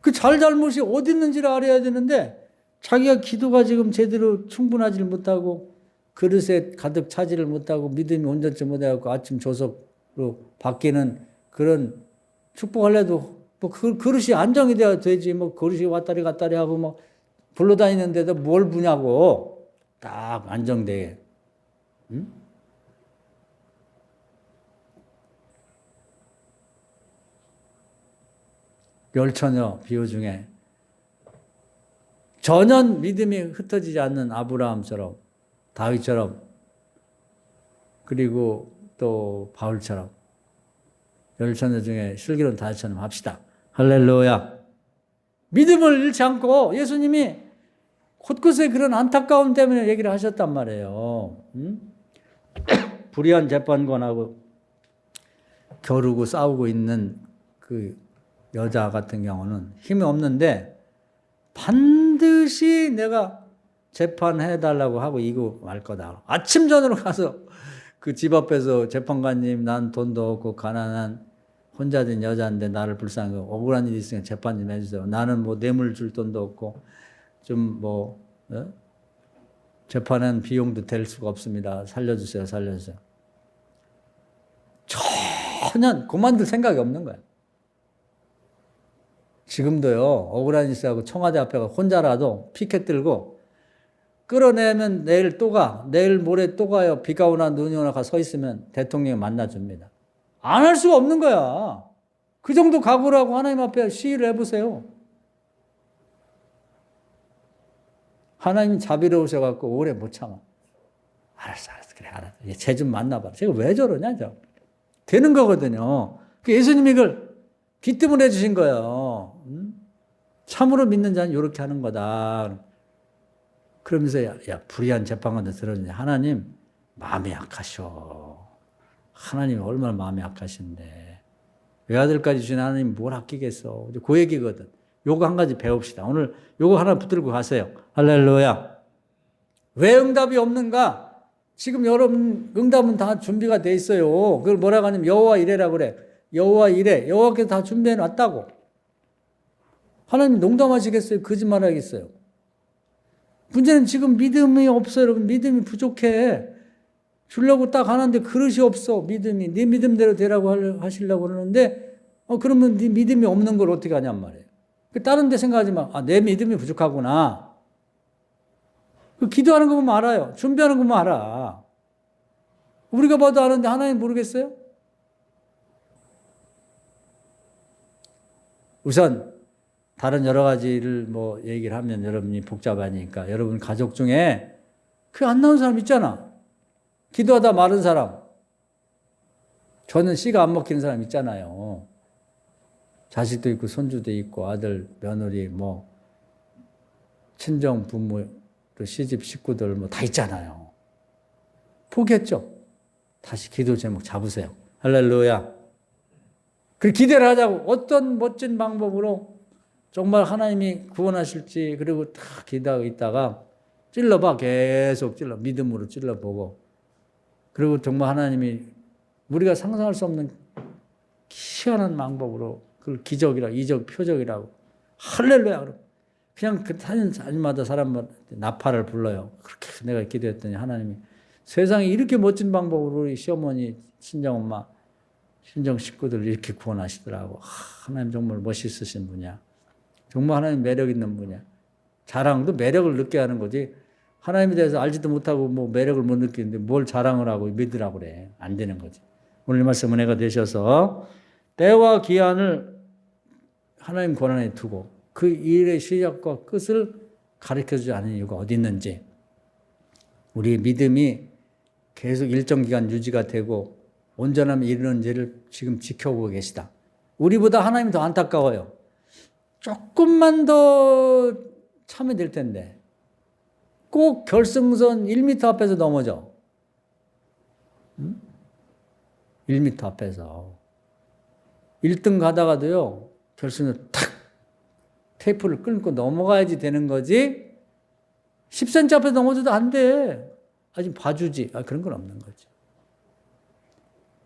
그 잘잘못이 어디 있는지를 알아야 되는데 자기가 기도가 지금 제대로 충분하지 못하고 그릇에 가득 차지를 못하고 믿음이 온전치 못해갖고 아침 조석으로 바뀌는 그런 축복할래도 뭐 그릇이 안정이 돼야 되지. 뭐 그릇이 왔다리 갔다리 하고 뭐 불러다니는데도 뭘 부냐고. 딱 안정되게. 응? 열처녀 비유 중에 전혀 믿음이 흩어지지 않는 아브라함처럼, 다윗처럼, 그리고 또 바울처럼 열처녀 중에 슬기로운 다윗처럼 합시다. 할렐루야. 믿음을 잃지 않고 예수님이 곳곳에 그런 안타까움 때문에 얘기를 하셨단 말이에요. 응? 불의한 재판관하고 겨루고 싸우고 있는 그 여자 같은 경우는 힘이 없는데 반드시 내가 재판해달라고 하고 이고 말 거다. 아침 전으로 가서 그 집 앞에서 재판관님, 난 돈도 없고 가난한 혼자 된 여자인데 나를 불쌍하고 억울한 일이 있으니까 재판 좀 해주세요. 나는 뭐 뇌물 줄 돈도 없고 좀 뭐 재판은 비용도 될 수가 없습니다. 살려주세요. 살려주세요. 전혀 그만둘 생각이 없는 거야. 지금도요, 억울한 일하고 청와대 앞에 가 혼자라도 피켓 들고 끌어내면 내일 또 가, 내일 모레 또 가요. 비가 오나 눈이 오나 가 서 있으면 대통령이 만나줍니다. 안 할 수가 없는 거야. 그 정도 각오라고 하나님 앞에 시위를 해보세요. 하나님이 자비로우셔갖고 오래 못 참아. 알았어, 그래, 알았어. 쟤 좀 만나봐. 제가 왜 저러냐, 저. 되는 거거든요. 예수님이 이걸 기뜸을 해주신 거예요. 참으로 믿는 자는 이렇게 하는 거다. 그러면서 야 불의한 재판관도 들어주냐. 하나님 마음이 약하셔. 하나님이 얼마나 마음이 약하신데 외아들까지 주신 하나님 뭘 아끼겠어. 그 얘기거든. 요거 한 가지 배웁시다. 오늘 요거 하나 붙들고 가세요. 할렐루야. 왜 응답이 없는가? 지금 여러분 응답은 다 준비가 돼 있어요. 그걸 뭐라고 하냐면 여호와 이래라고 그래. 여호와 이래. 여호와께서 다 준비해 놨다고. 하나님 농담하시겠어요? 거짓말하겠어요? 문제는 지금 믿음이 없어요. 여러분 믿음이 부족해. 주려고 딱 하는데 그릇이 없어. 믿음이. 네 믿음대로 되라고 하시려고 그러는데 그러면 네 믿음이 없는 걸 어떻게 하냔 말이에요. 다른 데 생각하지 마. 아, 내 믿음이 부족하구나. 그 기도하는 거 보면 알아요. 준비하는 거 보면 알아. 우리가 봐도 아는데 하나님 모르겠어요? 우선 다른 여러 가지를 뭐 얘기를 하면 여러분이 복잡하니까 여러분 가족 중에 그 안 나온 사람 있잖아. 기도하다 마른 사람. 저는 씨가 안 먹히는 사람 있잖아요. 자식도 있고 손주도 있고 아들, 며느리, 뭐 친정 부모, 또 시집 식구들 뭐 다 있잖아요. 포기했죠. 다시 기도 제목 잡으세요. 할렐루야. 그 기대를 하자고 어떤 멋진 방법으로 정말 하나님이 구원하실지 그리고 다 기도하고 있다가 찔러봐. 계속 찔러. 믿음으로 찔러보고 그리고 정말 하나님이 우리가 상상할 수 없는 희한한 방법으로 그걸 기적이라고 이적 표적이라고 할렐루야. 그냥 그 사는 자리마다 사람마다 나팔을 불러요. 그렇게 내가 기도했더니 하나님이 세상에 이렇게 멋진 방법으로 우리 시어머니, 친정엄마, 친정 식구들 이렇게 구원하시더라고. 하나님 정말 멋있으신 분이야. 정말 하나님 매력 있는 분이야. 자랑도 매력을 느껴야 하는 거지. 하나님에 대해서 알지도 못하고 뭐 매력을 못 느끼는데 뭘 자랑을 하고 믿으라고 그래. 안 되는 거지. 오늘 말씀 은혜가 되셔서 때와 기한을 하나님 권한에 두고 그 일의 시작과 끝을 가르쳐주지 않은 이유가 어디 있는지, 우리의 믿음이 계속 일정 기간 유지가 되고 온전함에 이르는지를 지금 지켜보고 계시다. 우리보다 하나님이 더 안타까워요. 조금만 더 참으면 될 텐데 꼭 결승선 1m 앞에서 넘어져. 1m 앞에서 1등 가다가도요, 결승선 탁 테이프를 끊고 넘어가야지 되는 거지. 10cm 앞에서 넘어져도 안 돼. 아직 봐주지. 그런 건 없는 거지.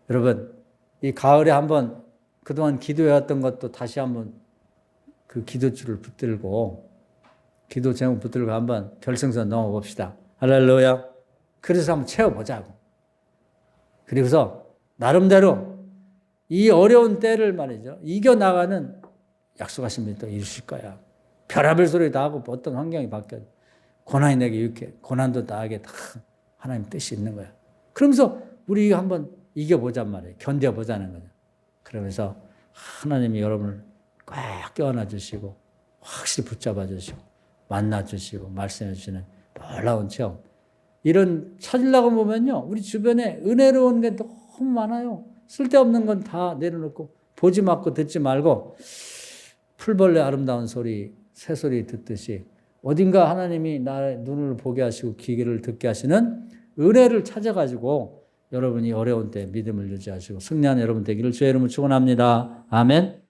여러분, 이 가을에 한번 그동안 기도해왔던 것도 다시 한번 그 기도줄을 붙들고, 기도 제목 붙들고 한번 결승선 넘어봅시다. 할렐루야. 그래서 한번 채워보자고. 그리고서 나름대로 이 어려운 때를 말이죠, 이겨나가는 약속하신 분이 또 이루실 거야. 별의별 소리 다 하고 어떤 환경이 바뀌어도 고난이 내게 이렇게 고난도 나에게 다 하나님 뜻이 있는 거야. 그러면서 우리 한번 이겨보잔 말이에요. 견뎌보자는 거죠. 그러면서 하나님이 여러분을 꽉 껴안아 주시고 확실히 붙잡아 주시고 만나 주시고 말씀해 주시는 놀라운 체험. 이런 찾으려고 보면요, 우리 주변에 은혜로운 게 너무 많아요. 쓸데없는 건 다 내려놓고 보지 말고 듣지 말고 풀벌레 아름다운 소리, 새소리 듣듯이 어딘가 하나님이 나의 눈을 보게 하시고 귀를 듣게 하시는 은혜를 찾아가지고 여러분이 어려운 때 믿음을 유지하시고 승리하는 여러분 되기를 주의 이름으로 축원합니다. 아멘.